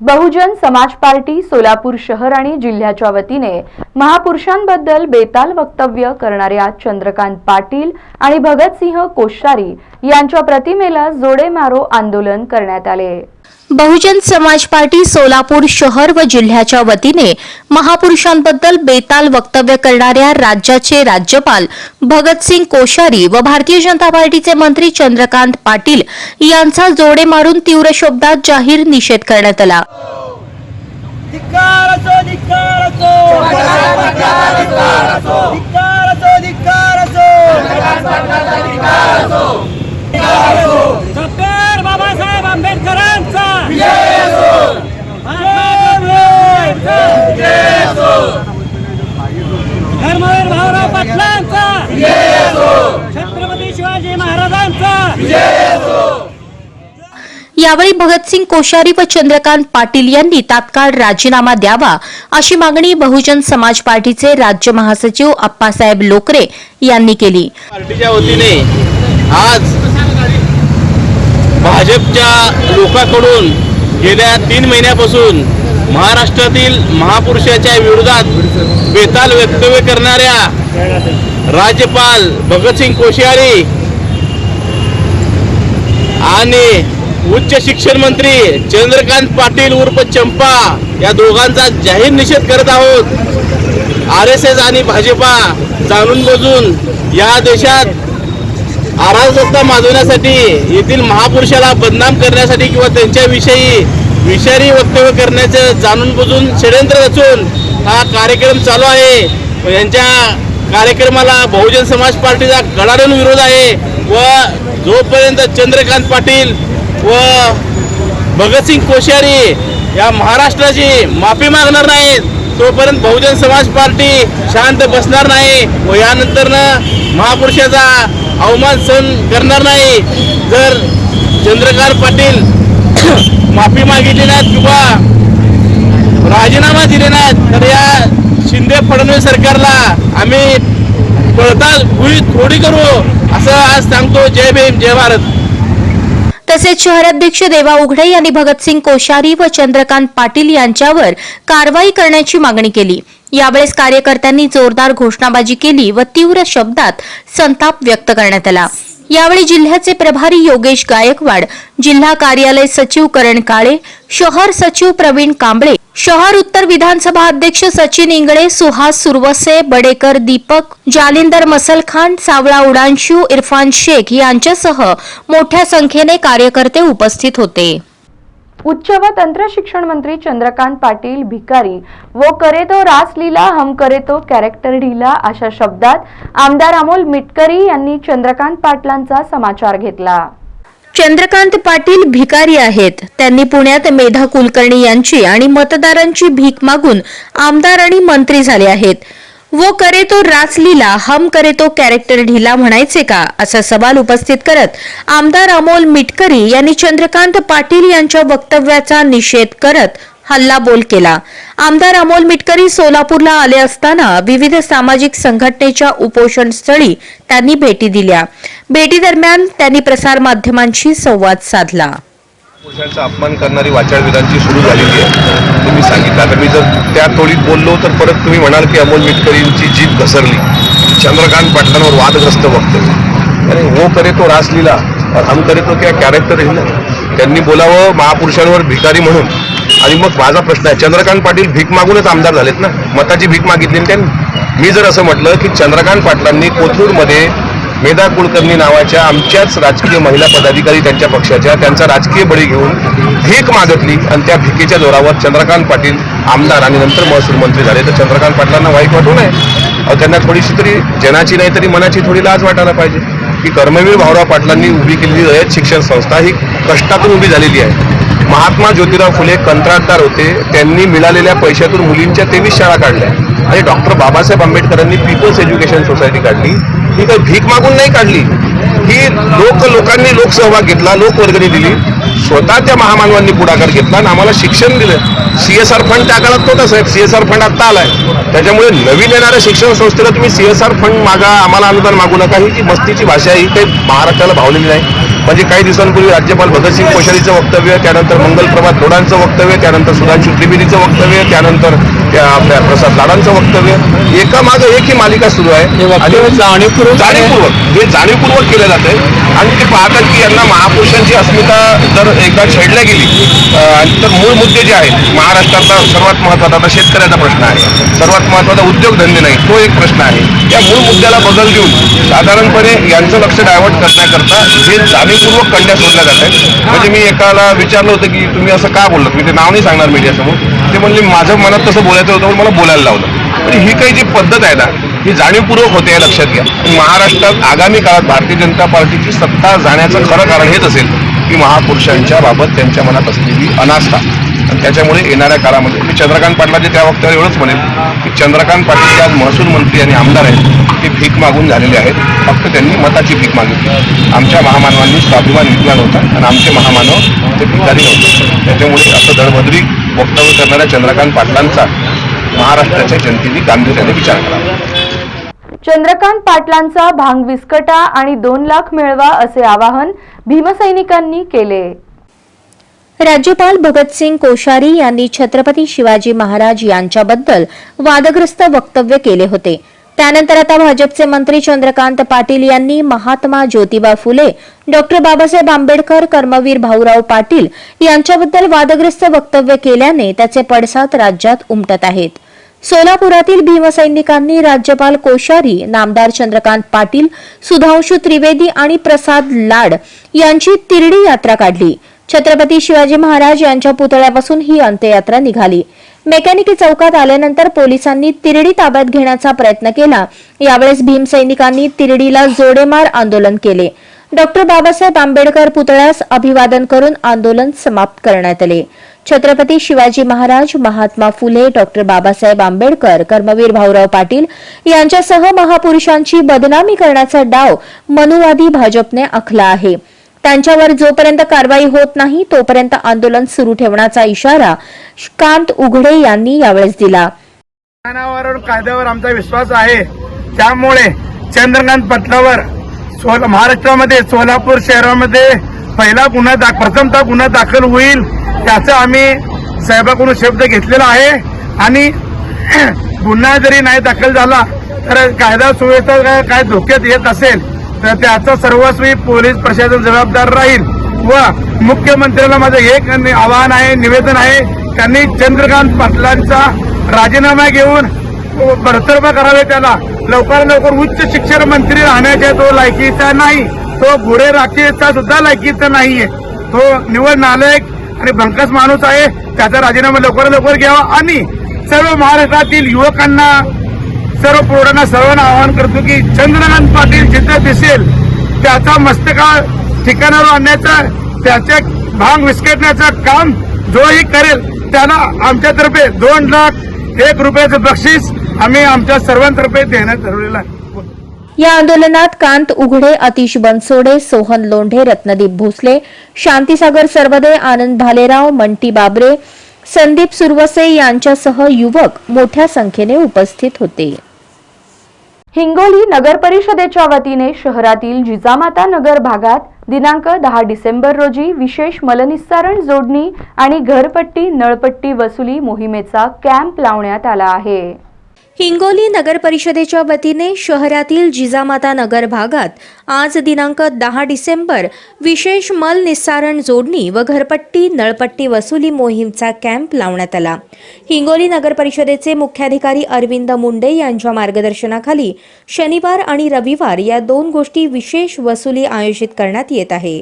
बहुजन समाज पार्टी सोलापूर शहर आणि जिल्ह्याच्या वतीने महापुरुषांबद्दल बेताल वक्तव्य करणाऱ्या चंद्रकांत पाटील आणि भगतसिंह कोश्यारी यांच्या प्रतिमेला जोडे मारो आंदोलन करण्यात आले.
बहुजन समाज पार्टी सोलापूर शहर व जिल्ह्याच्या वतीने महापुरुषांबद्दल बेताल वक्तव्य करणाऱ्या राज्याचे राज्यपाल भगतसिंग कोश्यारी व भारतीय जनता पार्टीचे मंत्री चंद्रकांत पाटील यांचा जोडे मारून तीव्र शब्दात जाहीर निषेध करण्यात आला.
डॉक्टर बाबासाहेब आंबेडकरांचा धर्मवीर भाऊराव पाटलांचा छत्रपती शिवाजी महाराजांचा.
यावेळी भगतसिंग कोश्यारी व चंद्रकांत पाटील यांनी तात्काळ राजीनामा द्यावा अशी मागणी बहुजन समाज पार्टीचे राज्य महासचिव आप्पासाहेब लोकरे यांनी केली.
पार्टीच्या वतीने आज भाजपच्या लोकांकडून गेल्या 3 महिन्यापासून महाराष्ट्रातील महापुरुषाच्या विरोधात बेताल वक्तव्य करणाऱ्या राज्यपाल भगतसिंग कोश्यारी आणि उच्च शिक्षण मंत्री चंद्रकांत पाटील उर्फ चंपा या दोघांचा जाहीर निषेध करत आहोत. RSS आणि भाजपा जाणून बुजून या देशात अराजकता माजवण्यासाठी, येथील महापुरुषाला बदनाम करण्यासाठी किंवा त्यांच्याविषयी विषारी वक्तव्य करण्याचं जाणून बुजून षडयंत्र रचून हा कार्यक्रम चालू आहे. यांच्या कार्यक्रमाला बहुजन समाज पार्टीचा कडाडून विरोध आहे व जोपर्यंत चंद्रकांत पाटील व भगतसिंग कोश्यारी या महाराष्ट्राची माफी मागणार नाहीत तोपर्यंत बहुजन समाज पार्टी शांत बसणार नाही व यानंतरनं महापुरुषाचा अवमान सहन करणार नाही. जर चंद्रकांत पाटील माफी मागितली नाहीत किंवा राजीनामा दिले नाहीत तर या शिंदे फडणवीस सरकारला आम्ही पळता थोडी करू असं आज सांगतो. जय भीम, जय भारत.
तसेच शहराध्यक्ष देवा उघडे यांनी भगतसिंग कोश्यारी व चंद्रकांत पाटील यांच्यावर कारवाई करण्याची मागणी केली. यावेळेस कार्यकर्त्यांनी जोरदार घोषणाबाजी केली व तीव्र शब्दात संताप व्यक्त करण्यात आला. यावेळी जिल्ह्याचे प्रभारी योगेश गायकवाड, जिल्हा कार्यालय सचिव करण काळे, शहर सचिव प्रवीण कांबळे, शहर उत्तर विधानसभा अध्यक्ष सचिन इंगळे, सुहास सुरवसे, बडेकर दीपक, जालिंदर मसलखान, सावळा उडांशू, इरफान शेख यांच्यासह मोठ्या संख्येने कार्यकर्ते उपस्थित होते.
उच्च व तंत्र शिक्षण मंत्री चंद्रकांत पाटील भिकारी वो करे तो रासलीला हम करे तो कॅरेक्टर ढीला अशा शब्दात आमदार अमोल मिटकरी यांनी चंद्रकांत पाटलांचा समाचार घेतला.
चंद्रकांत पाटील भिकारी आहेत. त्यांनी पुण्यात मेधा कुलकर्णी यांची आणि मतदारांची भीक मागून आमदार आणि मंत्री झाले आहेत. वो करे तो रासलीला हम करे तो कॅरेक्टर ढीला म्हणायचे का असा सवाल उपस्थित करत आमदार अमोल मिटकरी यांनी चंद्रकांत पाटील यांच्या वक्तव्याचा निषेध करत हल्लाबोल केला. आमदार अमोल मिटकरी सोलापूरला आले असताना विविध सामाजिक संघटनेच्या उपोषण स्थळी त्यांनी भेटी दिल्या. भेटी दरम्यान त्यांनी प्रसार माध्यमांशी संवाद साधला.
पुरुषांचा अपमान करणारी वाचाळ विधानची सुरू झालेली आहे. तुम्ही सांगितलं, आता मी जर त्या तोडीत बोललो तर परत तुम्ही म्हणाल की अमोल मिटकरींची जीभ घसरली. चंद्रकांत पाटलांवर वादग्रस्त वक्तव्य, अरे वो करे तो रासलीला और हम करे तो क्या कॅरेक्टर हिला. त्यांनी बोलावं महापुरुषांवर भिकारी म्हणून. आणि मग माझा प्रश्न आहे, चंद्रकांत पाटील भीक मागूनच आमदार झालेत ना, मताची भीक मागितली त्यांनी. मी जर असं म्हटलं की चंद्रकांत पाटलांनी कोथरूडमध्ये मेधा कुलकर्णी नावाच्या आमच्याच राजकीय महिला पदाधिकारी त्यांच्या पक्षाच्या त्यांचा राजकीय बळी घेऊन भीक मागितली आणि त्या भीकेच्या जोरावर चंद्रकांत पाटील आमदार आणि नंतर महसूल मंत्री झाले. तर चंद्रकांत पाटलांना वाईट वाटू नये. त्यांना थोडीशी तरी जनाची नाही तरी मनाची थोडी लाज वाटायला पाहिजे की कर्मवीर भाऊराव पाटलांनी उभी केलेली रयत शिक्षण संस्था ही कष्टातून उभी झालेली आहे. महात्मा ज्योतिराव फुले कंत्राटदार होते, त्यांनी मिळालेल्या पैशातून मुलींच्या 23 शाळा काढल्या आणि डॉक्टर बाबासाहेब आंबेडकरांनी पीपल्स एज्युकेशन सोसायटी काढली. ही काही भीक मागून नाही काढली, ही लोकांनी लोकसहभाग घेतला, लोकवर्गणी दिली, स्वतः त्या महामानवांनी पुढाकार घेतला आणि आम्हाला शिक्षण दिलं. CSR फंड त्या काळात नव्हता साहेब, CSR फंड आत्ता आलाय. त्याच्यामुळे नवीन येणाऱ्या शिक्षण संस्थेला तुम्ही CSR फंड मागा, आम्हाला अनुदान मागू नका, ही जी मस्तीची भाषा ही काही महाराष्ट्राला भावलेली नाही. म्हणजे काही दिवसांपूर्वी राज्यपाल भगतसिंग कोश्यारीचं वक्तव्य, त्यानंतर मंगलप्रभात लोढांचं वक्तव्य, त्यानंतर सुधांशू त्रिवेदीचं वक्तव्य, त्यानंतर त्या आपल्या प्रसाद लाडांचं वक्तव्य, एकामागे एक ही मालिका सुरू आहे आणि जाणीवपूर्वक केलं जातंय. आणि ते पाहतात की यांना महापुरुषांची अस्मिता जर एकदा छेडल्या गेली तर मूळ मुद्दे जे आहेत, महाराष्ट्रातला सर्वात महत्त्वाचा आता शेतकऱ्याचा प्रश्न आहे, सर्वात महत्त्वाचा उद्योगधंदे नाही तो एक प्रश्न आहे. या मूळ मुद्द्याला बदल देऊन साधारणपणे यांचं लक्ष डायव्हर्ट करण्याकरता हे जाणीवपूर्वक कंड्या सोडल्या जात आहेत. म्हणजे मी एकाला विचारलं होतं की तुम्ही असं का बोललात, मी ते नाव नाही सांगणार मीडियासमोर. ते म्हणले माझं मनात तसं बोलायचं होतं म्हणून मला बोलायला लावलं. म्हणजे ही काही जी पद्धत आहे ना ही जाणीवपूर्वक होते हे लक्षात घ्या. महाराष्ट्रात आगामी काळात भारतीय जनता पार्टीची सत्ता जाण्याचं खरं कारण हेच असेल की महापुरुषांच्या बाबत त्यांच्या मनात असलेली अनास्था. आणि त्याच्यामुळे येणाऱ्या काळामध्ये मी चंद्रकांत पाटलाचे त्या वक्तव्यावर एवढंच म्हणेन की चंद्रकांत पाटील जे आज महसूल मंत्री आणि आमदार आहेत ते भीक मागून झालेले आहेत. फक्त त्यांनी मताची भीक मागितली. आमच्या महामानवांनी स्वाभिमान विकला नव्हता आणि आमचे महामानव ते भिकारी नव्हते. त्याच्यामुळे असं दळभद्री वक्तव्य करणाऱ्या चंद्रकांत पाटलांचा महाराष्ट्राच्या जनतेने गांभीर्याने विचार करावा.
चंद्रकांत पाटलांचा भांग विस्कटा आणि 2 लाख मिळवा असे आवाहन भीमसैनिकांनी केले.
राज्यपाल भगतसिंग कोश्यारी यांनी छत्रपती शिवाजी महाराज यांच्याबद्दल वादग्रस्त वक्तव्य केले होते. त्यानंतर आता भाजपचे मंत्री चंद्रकांत पाटील यांनी महात्मा ज्योतिबा फुले, डॉक्टर बाबासाहेब आंबेडकर, कर्मवीर भाऊराव पाटील यांच्याबद्दल वादग्रस्त वक्तव्य केल्याने त्याचे पडसाद राज्यात उमटत आहेत. सोलापुरातील भीमसैनिकांनी राज्यपाल कोश्यारी, नामदार चंद्रकांत पाटील, सुधांशु त्रिवेदी आणि प्रसाद लाड यांची तिरडी यात्रा काढली. छत्रपती शिवाजी महाराज यांच्या पुतळ्यापासून ही अंत्ययात्रा निघाली. मेकॅनिकी चौकात आल्यानंतर पोलिसांनी तिरडी ताब्यात घेण्याचा प्रयत्न केला. यावेळेस भीमसैनिकांनी तिरडीला जोडेमार आंदोलन केले. डॉक्टर बाबासाहेब आंबेडकर पुतळ्यास अभिवादन करून आंदोलन समाप्त करण्यात आले. छत्रपती शिवाजी महाराज, महात्मा फुले, डॉक्टर बाबासाहेब आंबेडकर, कर्मवीर भाऊराव पाटील यांच्यासह महापुरुषांची बदनामी करण्याचा डाव मनुवादी भाजपने आखला आहे. त्यांच्यावर जोपर्यंत कारवाई होत नाही तोपर्यंत आंदोलन सुरू ठेवण्याचा इशारा कांत उघडे यांनी यावेळेस दिला.
कायद्यावर आमचा विश्वास आहे. त्यामुळे चंद्रकांत पाटलावर महाराष्ट्रामध्ये सोलापूर शहरामध्ये पहिला प्रथमतः गुन्हा दाखल होईल त्याचा आम्ही साहेबांकडून शब्द घेतलेला आहे. आणि गुन्हा जरी नाही दाखल झाला तर कायदा सुव्यवस्था काय धोक्यात येत असेल तर त्याचा सर्वस्वी पोलीस प्रशासन जबाबदार राहील. व मुख्यमंत्र्यांना माझं एक आवाहन आहे, निवेदन आहे, त्यांनी चंद्रकांत पाटलांचा राजीनामा घेऊन बडतर्फ करावे. त्याला लवकरात लवकर उच्च शिक्षण मंत्री राहण्याच्या तो लायकीचा नाही, तो घोडे राखीचा सुद्धा लायकीचा नाहीये. तो निवड नालायक आणि भंकस माणूस आहे. त्याचा राजीनामा लवकरात लवकर घ्यावा. आणि सर्व महाराष्ट्रातील युवकांना, सर्व प्रौढांना, सर्वांना आवाहन करतो की चंद्रकांत पाटील जिथं दिसेल त्याचा मस्तका ठिकाणावर आणण्याचा, त्याचे भांग विस्कटण्याचं काम जोही करेल त्याला आमच्यातर्फे 2 लाख 1 रुपयाचं बक्षीस आम्ही आमच्या सर्वांतर्फे देण्यात ठरवलेलं आहे.
या आंदोलनात कांत उघडे, अतिश बनसोडे, सोहन लोंढे, रत्नदीप भोसले, शांतीसागर सरवदे, आनंद भालेराव, मंटी बाबरे, संदीप सुरवसे यांच्यासह युवक मोठ्या संख्येने उपस्थित होते.
हिंगोली नगर परिषदेच्या वतीने शहरातील जिजामाता नगर भागात दिनांक 10 डिसेंबर रोजी विशेष मलनिस्सारण जोडणी आणि घरपट्टी नळपट्टी वसुली मोहिमेचा कॅम्प लावण्यात आला आहे.
हिंगोली नगर परिषदेच्या वतीने शहरातील जिजामाता नगर भागात आज दिनांक 10 डिसेंबर विशेष मल निस्सारण जोडणी व घरपट्टी नळपट्टी वसुली मोहीमचा कॅम्प लावण्यात आला. हिंगोली नगर परिषदेचे मुख्याधिकारी अरविंद मुंडे यांच्या मार्गदर्शनाखाली शनिवार आणि रविवार या 2 गोष्टी विशेष वसुली आयोजित करण्यात येत आहे.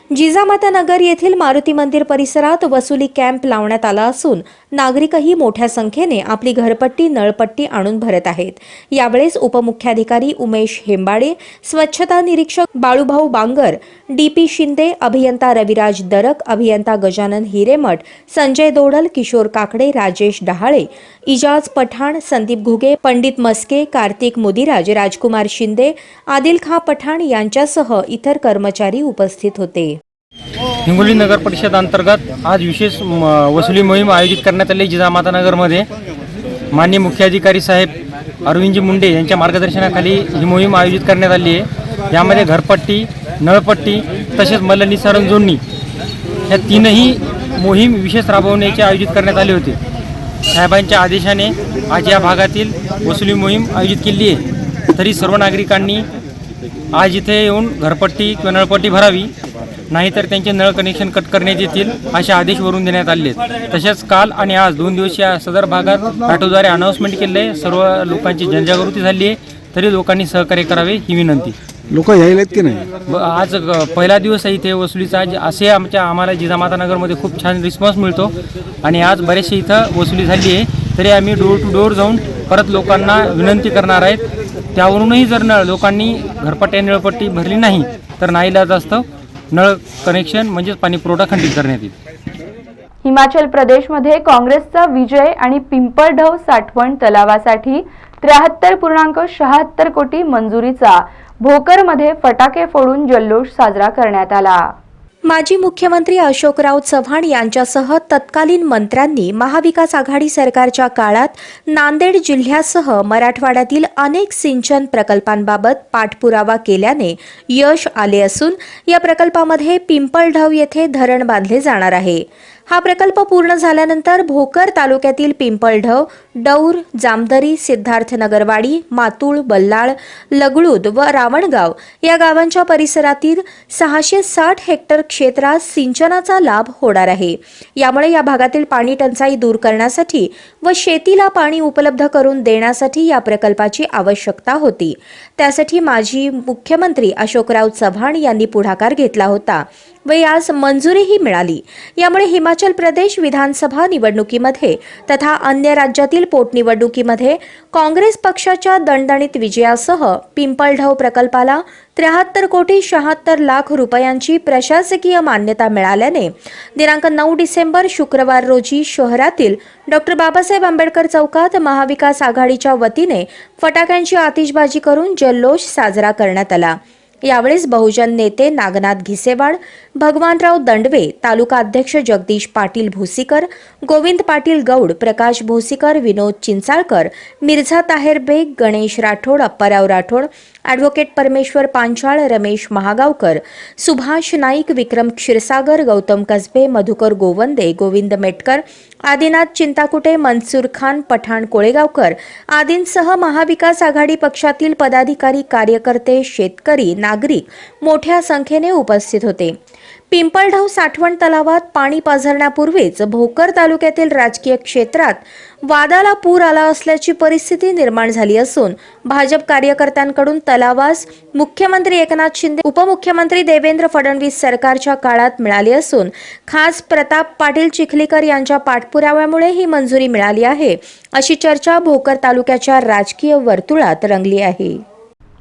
जिजामाता नगर येथील मारुती मंदिर परिसरात वसुली कॅम्प लावण्यात आला असून नागरिकही मोठ्या संख्येने आपली घरपट्टी नळपट्टी आणून भरत आहेत. यावेळेस उपमुख्याधिकारी उमेश हेंबाडे, स्वच्छता निरीक्षक बाळूभाऊ बांगर, डीपी शिंदे, अभियंता रविराज दरक, अभियंता गजानन हिरेमठ, संजय दोडल, किशोर काकडे, राजेश डहाळे, इजाज पठाण, संदीप घुगे, पंडित मस्के, कार्तिक मुदिराज, राजकुमार शिंदे, आदिल खां पठाण यांच्यासह इतर कर्मचारी उपस्थित होते.
हिंगोली नगर परिषद अंतर्गत आज विशेष वसुली मोहीम आयोजित करण्यात आली. जिजामाता नगरमध्ये माननीय मुख्याधिकारी साहेब अरविंदजी मुंडे यांच्या मार्गदर्शनाखाली ही मोहीम आयोजित करण्यात आली आहे. यामध्ये घरपट्टी, नळपट्टी तसेच मलनिस्सारण जोडणी या 3ही मोहीम विशेष राबवण्याचे आयोजित करण्यात आले होते. साहेबांच्या आदेशाने आज या भागातील वसुली मोहीम आयोजित केली आहे. तरी सर्व नागरिकांनी आज इथे येऊन घरपट्टी किंवा नळपट्टी भरावी, नाहीतर त्यांचे नळ कनेक्शन कट करण्यात येतील असे आदेश वरून देण्यात आले आहेत. तसेच काल आणि आज 2 दिवस या सदर भागात ऑटोद्वारे अनाऊन्समेंट केले आहे. सर्व लोकांची जनजागृती झाली आहे, तरी लोकांनी सहकार्य करावे ही विनंती.
लोक यायलेत की नाही?
आज पहिला दिवस आहे इथे वसुलीचा. असे आम्हाला जिजामाता नगरमध्ये खूप छान रिस्पॉन्स मिळतो आणि आज बरेचसे इथं वसुली झाली आहे. तरी आम्ही डोर टू डोर जाऊन परत लोकांना विनंती करणार आहेत. त्यावरूनही जर लोकांनी घरपट्टी आणि नळपट्टी भरली नाही तर नाईलाजास्तव नळ कनेक्शन म्हणजेच पाणी पुरवठा खंडित करण्यात येईल.
हिमाचल प्रदेशमध्ये काँग्रेसचा विजय आणि पिंपळढव साठवण तलावासाठी 73.76 कोटी मंजुरीचा भोकरमध्ये फटाके फोडून जल्लोष साजरा करण्यात आला.
माजी मुख्यमंत्री अशोकराव चव्हाण यांच्यासह तत्कालीन मंत्र्यांनी महाविकास आघाडी सरकारच्या काळात नांदेड जिल्ह्यासह मराठवाड्यातील अनेक सिंचन प्रकल्पांबाबत पाठपुरावा केल्याने यश आले असून या प्रकल्पामध्ये पिंपळढव येथे धरण बांधले जाणार आहे. हा प्रकल्प पूर्ण झाल्यानंतर भोकर तालुक्यातील पिंपळढव, डौर, जामदरी, सिद्धार्थनगरवाडी, मातूळ, बल्लाळ, लगळूद व रावणगाव या गावांच्या परिसरातील 660 हेक्टर क्षेत्रात सिंचनाचा लाभ होणार आहे. यामुळे या भागातील पाणी टंचाई दूर करण्यासाठी व शेतीला पाणी उपलब्ध करून देण्यासाठी या प्रकल्पाची आवश्यकता होती. त्यासाठी माजी मुख्यमंत्री अशोकराव चव्हाण यांनी पुढाकार घेतला होता व यास मंजुरीही मिळाली. यामुळे हिमाचल प्रदेश विधानसभा निवडणुकीमध्ये तथा अन्य राज्यातील पोटनिवडणुकीमध्ये काँग्रेस पक्षाच्या दणदणीत विजयासह पिंपळढव प्रकल्पाला 73.76 कोटी रुपयांची प्रशासकीय मान्यता मिळाल्याने दिनांक 9 डिसेंबर शुक्रवार रोजी शहरातील डॉ. बाबासाहेब आंबेडकर चौकात महाविकास आघाडीच्या वतीने फटाक्यांची आतिषबाजी करून जल्लोष साजरा करण्यात आला. यावेळेस बहुजन नेते नागनाथ घिसेवाड, भगवानराव दंडवे, तालुका अध्यक्ष जगदीश पाटील भोसीकर, गोविंद पाटील गौड, प्रकाश भोसीकर, विनोद चिंचाळकर, मिर्झा ताहेर बेग, गणेश राठोड, अप्पाराव राठोड, ॲडव्होकेट परमेश्वर पांचाळ, रमेश महागावकर, सुभाष नाईक, विक्रम क्षीरसागर, गौतम कसबे, मधुकर गोवंदे, गोविंद मेटकर, आदिनाथ चिंताकुटे, मनसूर खान, पठाण कोळेगावकर आदींसह महाविकास आघाडी पक्षातील पदाधिकारी, कार्यकर्ते, शेतकरी, नागरिक मोठ्या संख्येने उपस्थित होते. पिंपळढव साठवण तलावात पाणी पाझरण्यापूर्वीच भोकर तालुक्यातील राजकीय क्षेत्रात वादाला पूर आला असल्याची परिस्थिती निर्माण झाली असून भाजप कार्यकर्त्यांकडून तलावास मुख्यमंत्री एकनाथ शिंदे, उपमुख्यमंत्री देवेंद्र फडणवीस सरकारच्या काळात मिळाली असून खास प्रताप पाटील चिखलीकर यांच्या पाठपुराव्यामुळे ही मंजुरी मिळाली आहे, अशी चर्चा भोकर तालुक्याच्या राजकीय वर्तुळात रंगली आहे.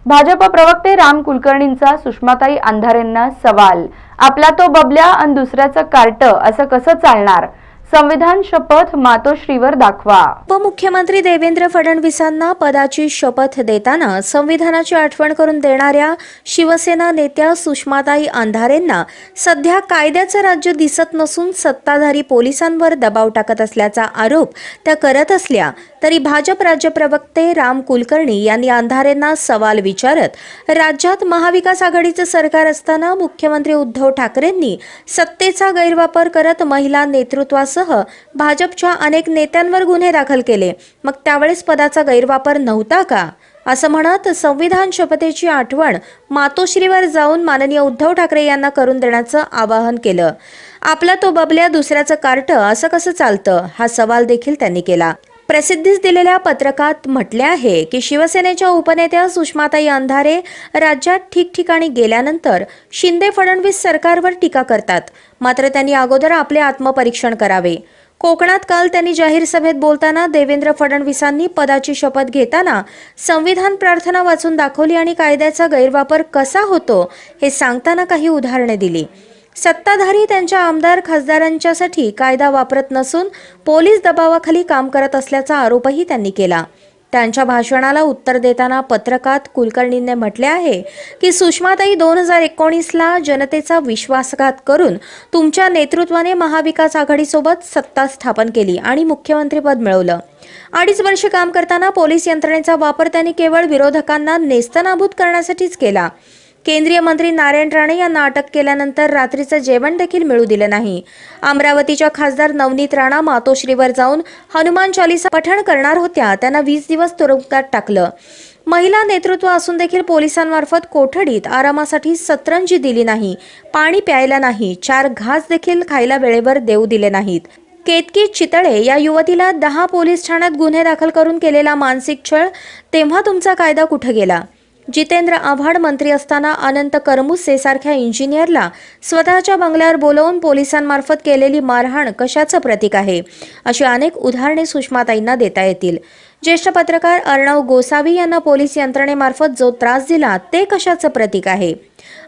भाजप प्रवक्ते राम कुलकर्णींचा सुषमाताई अंधारेंना सवाल. आपला तो बबल्या आणि दुसऱ्याचं कार्ट असं कसं चालणार? संविधान शपथ मातोश्रीवर दाखवा.
उपमुख्यमंत्री देवेंद्र फडणवीसांना पदाची शपथ देताना संविधानाची आठवण करून देणाऱ्या शिवसेना नेत्या सुषमाताई अंधारेंना सध्या कायद्याचं राज्य दिसत नसून सत्ताधारी पोलिसांवर दबाव टाकत असल्याचा आरोप त्या करत असल्या तरी भाजप राज्य प्रवक्ते राम कुलकर्णी यांनी अंधारेंना सवाल विचारत राज्यात महाविकास आघाडीचं सरकार असताना मुख्यमंत्री उद्धव ठाकरेंनी सत्तेचा गैरवापर करत महिला नेतृत्वास भाजपच्या अनेक नेत्यांवर गुन्हे दाखल केले, मग त्यावेळेस पदाचा गैरवापर नव्हता का, असं म्हणत संविधान शपथेची आठवण मातोश्रीवर जाऊन माननीय उद्धव ठाकरे यांना करून देण्याचं आवाहन केलं. आपला तो बबल्या दुसऱ्याचं कार्ट असं कसं चालतं, हा सवाल देखील त्यांनी केला. प्रसिद्धीस दिलेल्या पत्रकात म्हटले आहे की शिवसेनेच्या उपनेत्या सुषमाताई अंधारे राज्यात ठिकठिकाणी गेल्यानंतर शिंदे फडणवीस सरकारवर टीका करतात, मात्र त्यांनी अगोदर आपले आत्मपरीक्षण करावे. कोकणात काल त्यांनी जाहीर सभेत बोलताना देवेंद्र फडणवीसांनी पदाची शपथ घेताना संविधान प्रार्थना वाचून दाखवली आणि कायद्याचा गैरवापर कसा होतो हे सांगताना काही उदाहरणे दिली. सत्ताधारी त्यांच्या आमदार खासदारांच्यासाठी कायदा वापरत नसून पोलीस दबावाखाली काम करत असल्याचा आरोपही त्यांनी केला. त्यांच्या भाषणाला उत्तर देताना पत्रकात कुलकर्णींनी म्हटले आहे की सुषमाताई 2019ला जनतेचा विश्वासघात करून तुमच्या नेतृत्वाने महाविकास आघाडीसोबत सत्ता स्थापन केली आणि मुख्यमंत्रीपद मिळवलं. 2.5 वर्ष काम करताना पोलीस यंत्रणेचा वापर त्यांनी केवळ विरोधकांना नेस्तनाबूत करण्यासाठीच केला. केंद्रीय मंत्री नारायण राणे यांना अटक केल्यानंतर रात्रीचं जेवण देखील मिळू दिलं नाही. अमरावतीच्या खासदार नवनीत राणा मातोश्रीवर जाऊन हनुमान चालीसा पठण करणार होत्या, त्यांना 20 दिवस तुरुंगात टाकलं. महिला नेतृत्व असून देखील पोलिसांमार्फत कोठडीत आरामासाठी सतरंजी दिली नाही, पाणी प्यायला नाही, 4 घास देखील खायला वेळेवर देऊ दिले नाहीत. केतकी चितळे या युवतीला 10 पोलीस ठाण्यात गुन्हे दाखल करून केलेला मानसिक छळ, तेव्हा तुमचा कायदा कुठे गेला? जितेंद्र आव्हाड मंत्री असताना अनंत करमुसे सारख्या इंजिनियरला स्वतःच्या बंगल्यावर बोलवून पोलिसांमार्फत केलेली मारहाण कशाचं प्रतीक आहे? अशी अनेक उदाहरणे सुषमाताईंना देता येतील. ज्येष्ठ पत्रकार अर्णव गोसावी यांना पोलीस यंत्रणेमार्फत जो त्रास दिला ते कशाचं प्रतीक आहे?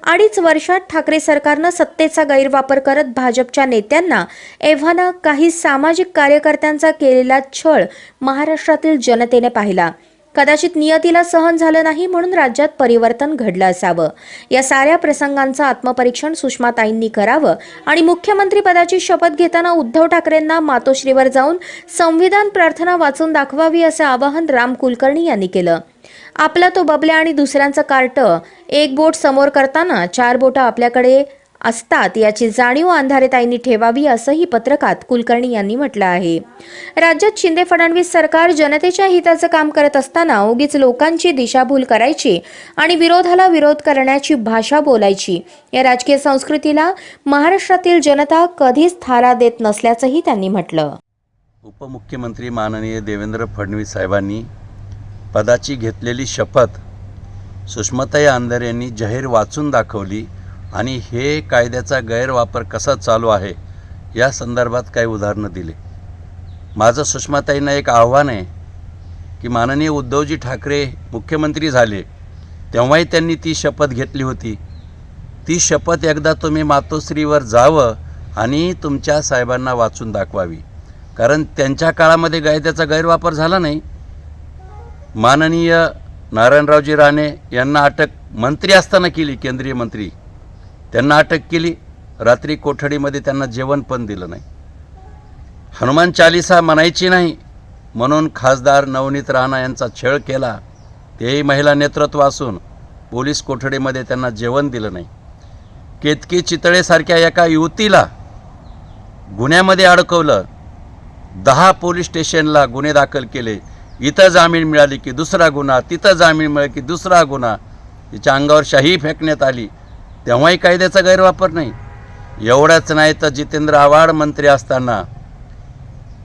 2.5 वर्षात ठाकरे सरकारनं सत्तेचा गैरवापर करत भाजपच्या नेत्यांना एव्हाना काही सामाजिक कार्यकर्त्यांचा केलेला छळ महाराष्ट्रातील जनतेने पाहिला. कदाचित नियतीला सहन झालं नाही म्हणून राज्यात परिवर्तन घडलं असावं. या साऱ्या प्रसंगांचं आत्मपरीक्षण सुषमाताईंनी करावं आणि मुख्यमंत्री पदाची शपथ घेताना उद्धव ठाकरेंना मातोश्रीवर जाऊन संविधान प्रार्थना वाचून दाखवावी असं आवाहन राम कुलकर्णी यांनी केलं. आपला तो बबल्या आणि दुसऱ्यांचं कार्टं, एक बोट समोर करताना 4 बोटं आपल्याकडे असतात याची जाणीव अंधारेताईंनी ठेवावी असंही पत्रकात कुलकर्णी यांनी म्हटलं आहे. राज्यात शिंदे फडणवीस सरकार जनतेच्या हिताचं काम करत असताना उगीच लोकांची दिशाभूल करायची आणि विरोधाला विरोध करण्याची भाषा बोलायची, या राजकीय संस्कृतीला महाराष्ट्रातील जनता कधीच थारा देत नसल्याचंही त्यांनी म्हटलं.
उपमुख्यमंत्री माननीय देवेंद्र फडणवीस साहेबांनी पदाची घेतलेली शपथ सुषमाताई अंधारे यांनी जाहीर वाचून दाखवली आणि हे कायद्याचा गैरवापर कसा चालू आहे या संदर्भात काही उदाहरणं दिली. माझं सुषमाताईंना एक आव्हान आहे की माननीय उद्धवजी ठाकरे मुख्यमंत्री झाले तेव्हाही त्यांनी ती शपथ घेतली होती. ती शपथ एकदा तुम्ही मातोश्रीवर जावं आणि तुमच्या साहेबांना वाचून दाखवावी, कारण त्यांच्या काळामध्ये कायद्याचा गैरवापर झाला नाही. माननीय नारायणरावजी राणे यांना अटक मंत्री असताना केली, केंद्रीय मंत्री, त्यांना अटक केली. रात्री कोठडीमध्ये त्यांना जेवण पण दिलं नाही. हनुमान चालीसा म्हणायची नाही म्हणून खासदार नवनीत राणा यांचा छळ केला, तेही महिला नेतृत्व असून पोलीस कोठडीमध्ये त्यांना जेवण दिलं नाही. केतकी चितळेसारख्या एका युवतीला गुन्ह्यामध्ये अडकवलं, 10 पोलीस स्टेशनला गुन्हे दाखल केले. इथं जामीन मिळाली की दुसरा गुन्हा, तिथं जामीन मिळाली की दुसरा गुन्हा, तिच्या अंगावर शाही फेकण्यात आली, तेव्हाही कायद्याचा गैरवापर नाही. एवढंच नाही तर जितेंद्र आव्हाड मंत्री असताना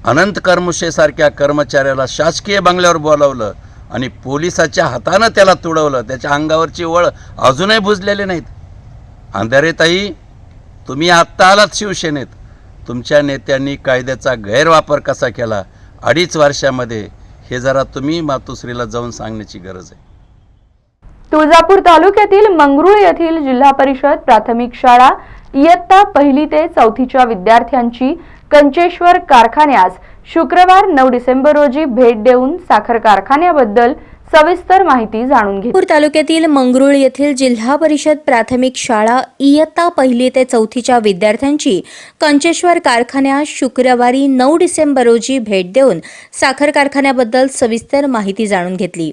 अनंत करमुसेसारख्या कर्मचाऱ्याला शासकीय बंगल्यावर बोलावलं आणि पोलिसाच्या हातानं त्याला तुडवलं, त्याच्या अंगावरची वळ अजूनही बुजलेले नाहीत. अंधारेताई, तुम्ही आत्ता आलात शिवसेनेत, तुमच्या नेत्यांनी कायद्याचा गैरवापर कसा केला 2.5 वर्षामध्ये हे जरा तुम्ही मातोश्रीला जाऊन सांगण्याची गरज आहे.
तुळजापूर तालुक्यातील मंगरुळ येथील जिल्हा परिषद प्राथमिक शाळा इयत्ता 1ली ते 4थीच्या विद्यार्थ्यांची कंचेश्वर कारखान्यास शुक्रवार 9 डिसेंबर रोजी भेट देऊन साखर कारखान्याबद्दल सविस्तर माहिती जाणून घेतली.
तुळजापूर तालुक्यातील मंगरुळ येथील जिल्हा परिषद प्राथमिक शाळा इयत्ता 1ली ते 4थीच्या विद्यार्थ्यांची कंचेश्वर कारखान्यास शुक्रवारी 9 डिसेंबर रोजी भेट देऊन साखर कारखान्याबद्दल सविस्तर माहिती जाणून घेतली.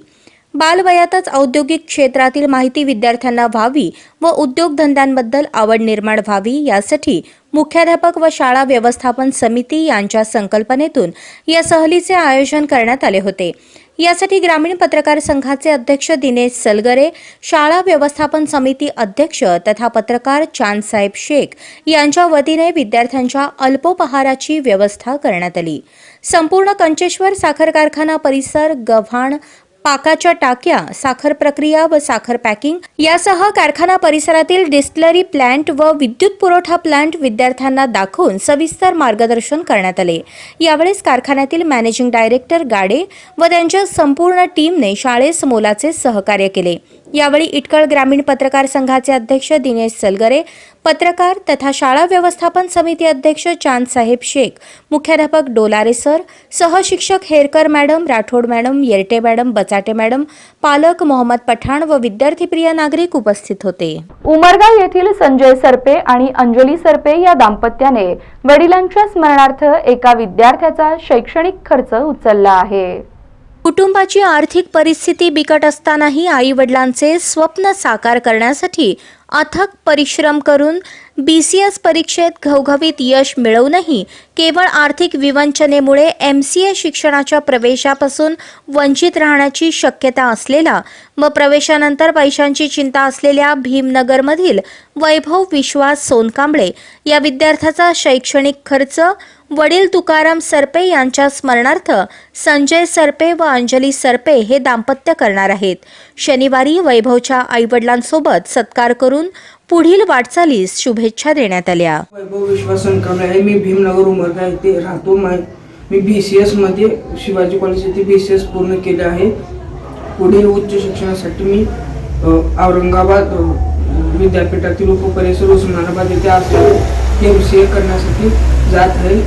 बालवयातच औद्योगिक क्षेत्रातील माहिती विद्यार्थ्यांना व्हावी व उद्योगधंद्यांबद्दल आवड निर्माण व्हावी यासाठी मुख्याध्यापक व शाळा व्यवस्थापन समिती यांच्या संकल्पनेतून या सहलीचे आयोजन करण्यात आले होते. यासाठी ग्रामीण पत्रकार संघाचे अध्यक्ष दिनेश सलगरे, शाळा व्यवस्थापन समिती अध्यक्ष तथा पत्रकार चांदसाहेब शेख यांच्या वतीने विद्यार्थ्यांच्या अल्पोपहाराची व्यवस्था करण्यात आली. संपूर्ण कंचेश्वर साखर कारखाना परिसर, गव्हाण, पाकाच्या टाक्या, साखर प्रक्रिया व साखर पॅकिंग यासह कारखाना परिसरातील डिस्टिलरी प्लांट व विद्युत पुरवठा प्लांट विद्यार्थ्यांना दाखवून सविस्तर मार्गदर्शन करण्यात आले. यावेळेस कारखान्यातील मॅनेजिंग डायरेक्टर गाडे व त्यांच्या संपूर्ण टीमने शाळेस मोलाचे सहकार्य केले. यावेळी इटकळ ग्रामीण पत्रकार संघाचे अध्यक्ष दिनेश सलगरे, पत्रकार तथा शाळा व्यवस्थापन समिती अध्यक्ष चांदसाहेब शेख, मुख्याध्यापक डोलारे सर, सहशिक्षक Herkar madam, Rathod madam, Yerte madam, Bachate madam, पालक मोहम्मद पठाण व विद्यार्थीप्रिय नागरिक उपस्थित होते.
उमरगा येथील संजय सरपे आणि अंजली सरपे या दाम्पत्याने वडिलांच्या स्मरणार्थ एका विद्यार्थ्याचा शैक्षणिक खर्च उचलला आहे.
कुटुंबाची आर्थिक परिस्थिती बिकट असतानाही आई-वडिलांचे स्वप्न साकार करण्यासाठी अथक परिश्रम करून BCS परीक्षेत घवघवीत यश मिळवूनही केवळ आर्थिक विवंचनेमुळे MCA शिक्षणाच्या प्रवेशापासून वंचित राहण्याची शक्यता असलेला व प्रवेशानंतर पैशांची चिंता असलेल्या भीमनगरमधील वैभव विश्वास सोनकांबळे या विद्यार्थ्याचा शैक्षणिक खर्च वडील तुकाराम सरपे यांच्या स्मरणार्थ संजय सरपे व अंजली सरपे हे दाम्पत्य करणार आहेत. शनिवारी वैभवच्या आईवडिलांसोबत सत्कार करून पुढील वाटचालीस शुभेच्छा देण्यात आल्या.
वैभव विश्वास सोनकांबळे आहे. मी भीमनगर उमरगा येथे राहतो. मी BCS मध्ये शिवाजी कॉलेज येथे BCS पूर्ण केले आहे. पुढील उच्च शिक्षणासाठी मी औरंगाबाद विद्यापीठातील उपपरिसर उस्मानाबाद येथे असलेले MCA करण्यासाठी जात आहे.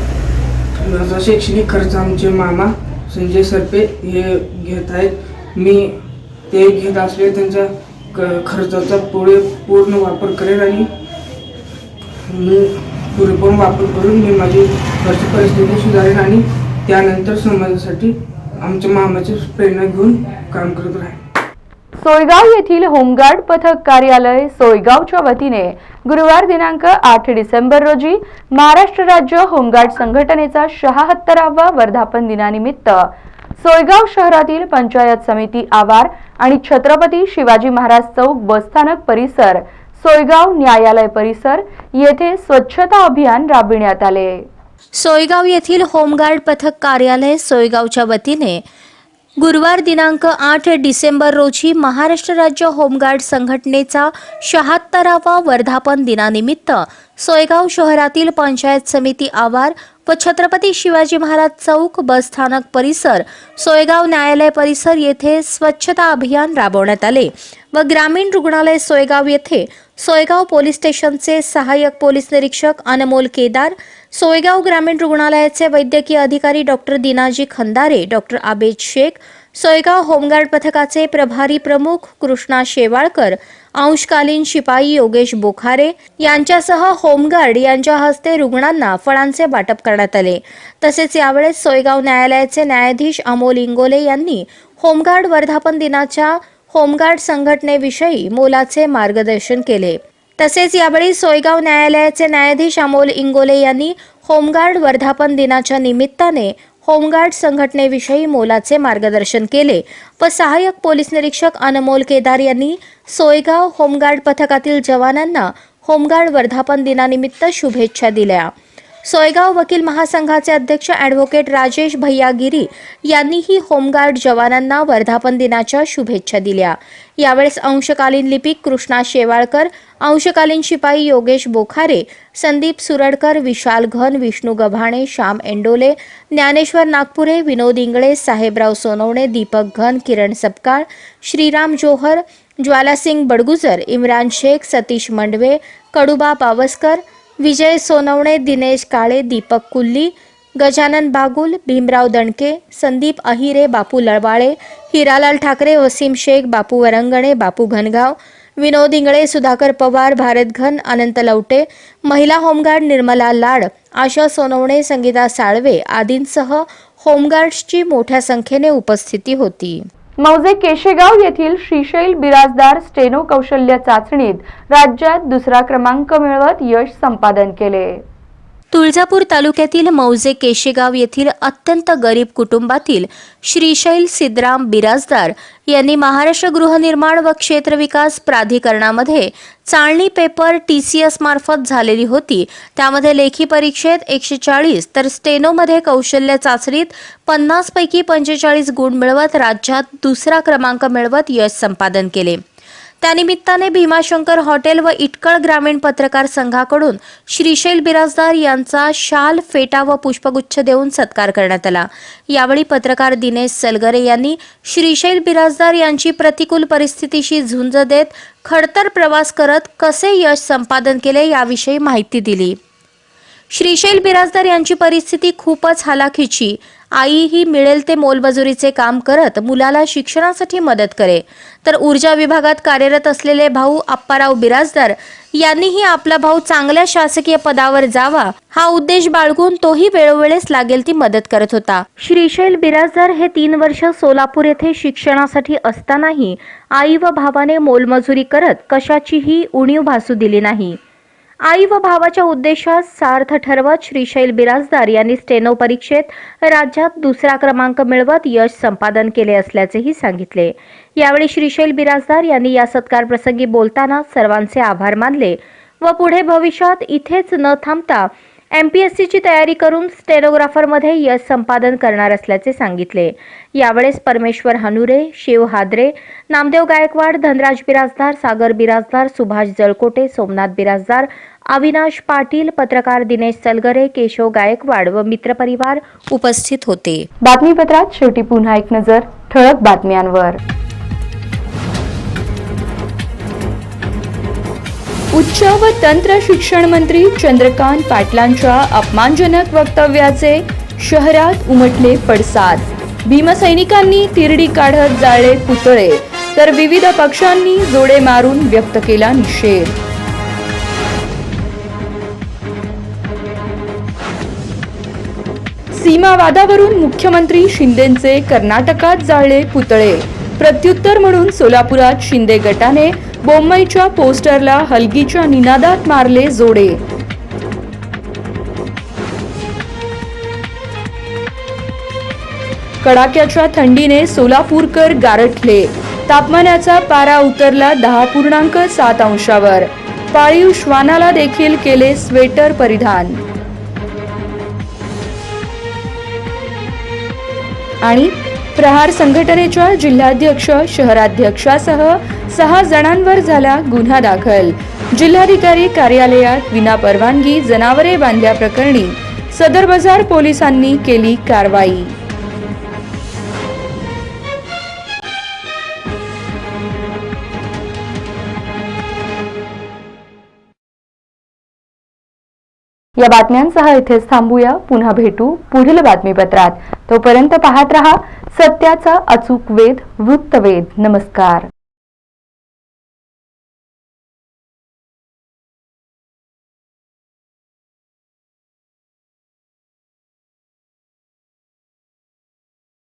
माझा शैक्षणिक खर्च आमचे मामा संजय सरपे हे घेत आहेत. मी ते घेत असले त्यांच्या खर्चाचा पूर्ण वापर करेन आणि मी पुरेपूर वापर करून मी माझी खर्च परिस्थिती सुधारेन आणि त्यानंतर समाजासाठी आमच्या मामाची प्रेरणा घेऊन काम करत राहीन.
सोयगाव येथील होमगार्ड पथक कार्यालय सोयगावच्या वतीने गुरुवार दिनांक 8 डिसेंबर रोजी महाराष्ट्र राज्य होमगार्ड संघटनेचा 76वा वर्धापन दिनानिमित्त सोयगाव शहरातील पंचायत समिती आवार आणि छत्रपती शिवाजी महाराज चौक बसस्थानक परिसर, सोयगाव न्यायालय परिसर येथे स्वच्छता अभियान राबविण्यात आले.
सोयगाव येथील होमगार्ड पथक कार्यालय सोयगावच्या वतीने गुरुवार दिनांक 8 डिसेंबर रोजी महाराष्ट्र राज्य होमगार्ड संघटनेचा 76वा वर्धापन दिनानिमित्त सोयगाव शहरातील पंचायत समिती आवार व छत्रपती शिवाजी महाराज चौक बसस्थानक परिसर, सोयगाव न्यायालय परिसर येथे स्वच्छता अभियान राबवण्यात आले व ग्रामीण रुग्णालय सोयगाव येथे सोयगाव पोलीस स्टेशनचे सहाय्यक पोलीस निरीक्षक अनमोल केदार, सोयगाव ग्रामीण रुग्णालयाचे वैद्यकीय अधिकारी doctor Dinaji Khandare, doctor Abed Shaikh, Soygaon home guard पथकाचे प्रभारी प्रमुख कृष्णा शेवाळकर, अंशकालीन शिपाई योगेश बोखारे यांच्यासह होमगार्ड यांच्या हस्ते रुग्णांना फळांचे वाटप करण्यात आले. तसेच यावेळेस सोयगाव न्यायालयाचे न्यायाधीश अमोल इंगोले यांनी होमगार्ड वर्धापन दिनाच्या होमगार्ड संघटनेविषयी मोलाचे मार्गदर्शन केले. तसेच यावेळी सोयगाव न्यायालयाचे न्यायाधीश अमोल इंगोले यांनी होमगार्ड वर्धापन दिनाच्या निमित्ताने होमगार्ड संघटनेविषयी मोलाचे मार्गदर्शन केले व सहाय्यक पोलीस निरीक्षक अनमोल केदार यांनी सोयगाव होमगार्ड पथकातील जवानांना होमगार्ड वर्धापन दिनानिमित्त शुभेच्छा दिल्या. सोयगाव वकील महासंघाचे अध्यक्ष ॲडव्होकेट राजेश भैयागिरी यांनीही होमगार्ड जवानांना वर्धापन दिनाच्या शुभेच्छा दिल्या. यावेळेस अंशकालीन लिपिक कृष्णा शेवाळकर, अंशकालीन शिपाई योगेश बोखारे, संदीप सुरडकर, विशाल घन, विष्णू गव्हाणे, श्याम एंडोले, ज्ञानेश्वर नागपुरे, विनोद इंगळे, साहेबराव सोनवणे, दीपक घन, किरण सपकाळ, श्रीराम जोहर, ज्वालासिंग बडगुजर, इम्रान शेख, सतीश मंडवे, कडुबा पावसकर, विजय सोनवणे, दिनेश काळे, दीपक कुल्ली, गजानन बागुल, भीमराव दणके, संदीप अहिरे, बापू लळवाळे, हिरालाल ठाकरे, वसीम शेख, बापू वरंगणे, बापू घनगाव, विनोद इंगळे, सुधाकर पवार, भारत घन, अनंत लवटे, महिला होमगार्ड निर्मला लाड, आशा सोनवणे, संगीता साळवे आदींसह होमगार्ड्सची मोठ्या संख्येने उपस्थिती होती.
मौजे केशेगाव येथील श्रीशैल बिराजदार स्टेनो कौशल्य चाचणीत राज्यात 2रा क्रमांक मिळवत यश संपादन केले.
तुळजापूर तालुक्यातील मौजे केशेगाव येथील अत्यंत गरीब कुटुंबातील श्रीशैल सिद्धराम बिराजदार यांनी महाराष्ट्र गृहनिर्माण व क्षेत्र विकास प्राधिकरणामध्ये चाळणी पेपर TCS मार्फत झालेली होती. त्यामध्ये लेखी परीक्षेत 140 तर स्टेनोमध्ये कौशल्य चाचणीत 50 पैकी 45 गुण मिळवत राज्यात 2रा क्रमांक मिळवत यश संपादन केले. त्यानिमित्ताने भीमाशंकर हॉटेल व इटकळ ग्रामीण पत्रकार संघाकडून श्रीशैल बिराजदार यांचा शाल, फेटा व पुष्पगुच्छ देऊन सत्कार करण्यात आला. यावेळी पत्रकार दिनेश सलगरे यांनी श्रीशैल बिराजदार यांची प्रतिकूल परिस्थितीशी झुंज देत खडतर प्रवास करत कसे यश संपादन केले याविषयी माहिती दिली. श्रीशैल बिराजदार यांची परिस्थिती खूपच हालाखीची. आई ही मिळेल ते मोलमजुरीचे काम करत मुलाला शिक्षणासाठी मदत करे, तर ऊर्जा विभागात कार्यरत असलेले भाऊ आप्पाराव बिराजदार यांनीही आपला भाऊ चांगल्या शासकीय पदावर जावा हा उद्देश बाळगून तोही वेळोवेळेस लागेल ती मदत करत होता. श्रीशैल बिराजदार हे 3 वर्ष सोलापूर येथे शिक्षणासाठी असतानाही आई व भावाने मोलमजुरी करत कशाचीही उणीव भासू दिली नाही. आई व भावाच्या उद्देशास सार्थ ठरवत श्रीशैल बिराजदार यांनी स्टेनो परीक्षेत राज्यात 2रा क्रमांक मिळवत यश संपादन केले असल्याचेही सांगितले. यावेळी श्रीशैल बिराजदार यांनी या सत्कार प्रसंगी बोलताना सर्वांचे आभार मानले व पुढे भविष्यात इथेच न थांबता MPSCची तयारी करून स्टेनोग्राफरमध्ये यश संपादन करणार असल्याचे सांगितले. यावेळेस परमेश्वर हनुरे, शिव हादरे, नामदेव गायकवाड, धनराज बिराजदार, सागर बिराजदार, सुभाष जळकोटे, सोमनाथ बिराजदार, अविनाश पाटील, पत्रकार दिनेश सलगरे, केशव गायकवाड व मित्रपरिवार उपस्थित होते.
बातमीपत्रात शेवटी पुन्हा एक नजर ठळक बातम्यांवर. उच्च व तंत्र शिक्षण मंत्री चंद्रकांत पाटलांच्या अपमानजनक वक्तव्याचे शहरात उमटले पडसाद. भीमसैनिकांनी तिरडी काढत जाळले पुतळे, तर विविध पक्षांनी जोडे मारून व्यक्त केला निषेध. सीमावादावरून मुख्यमंत्री शिंदेंचे कर्नाटकात जाळले पुतळे. प्रत्युत्तर म्हणून सोलापुरात शिंदे गटाने बोंबईच्या पोस्टरला हलगीच्या निनादात मारले जोडे. कडाक्याच्या थंडीने सोलापूरकर गारठले. तापमानाचा पारा उतरला 10.7 अंशावर. पाळीव श्वानाला देखील केले स्वेटर परिधान. आणि प्रहार संघटनेच्या जिल्हाध्यक्ष, शहराध्यक्षासह 6 जणांवर झाला गुन्हा दाखल. जिल्हाधिकारी कार्यालयात विनापरवानगी जनावरे बांधल्याप्रकरणी सदर बाजार पोलिसांनी केली कारवाई. या बातम्यांसह इथेच थांबूया. पुन्हा भेटू पुढील बातमीपत्रात. तोपर्यंत पाहत रहा सत्याचा अचूक वेध वृत्तवेध. नमस्कार.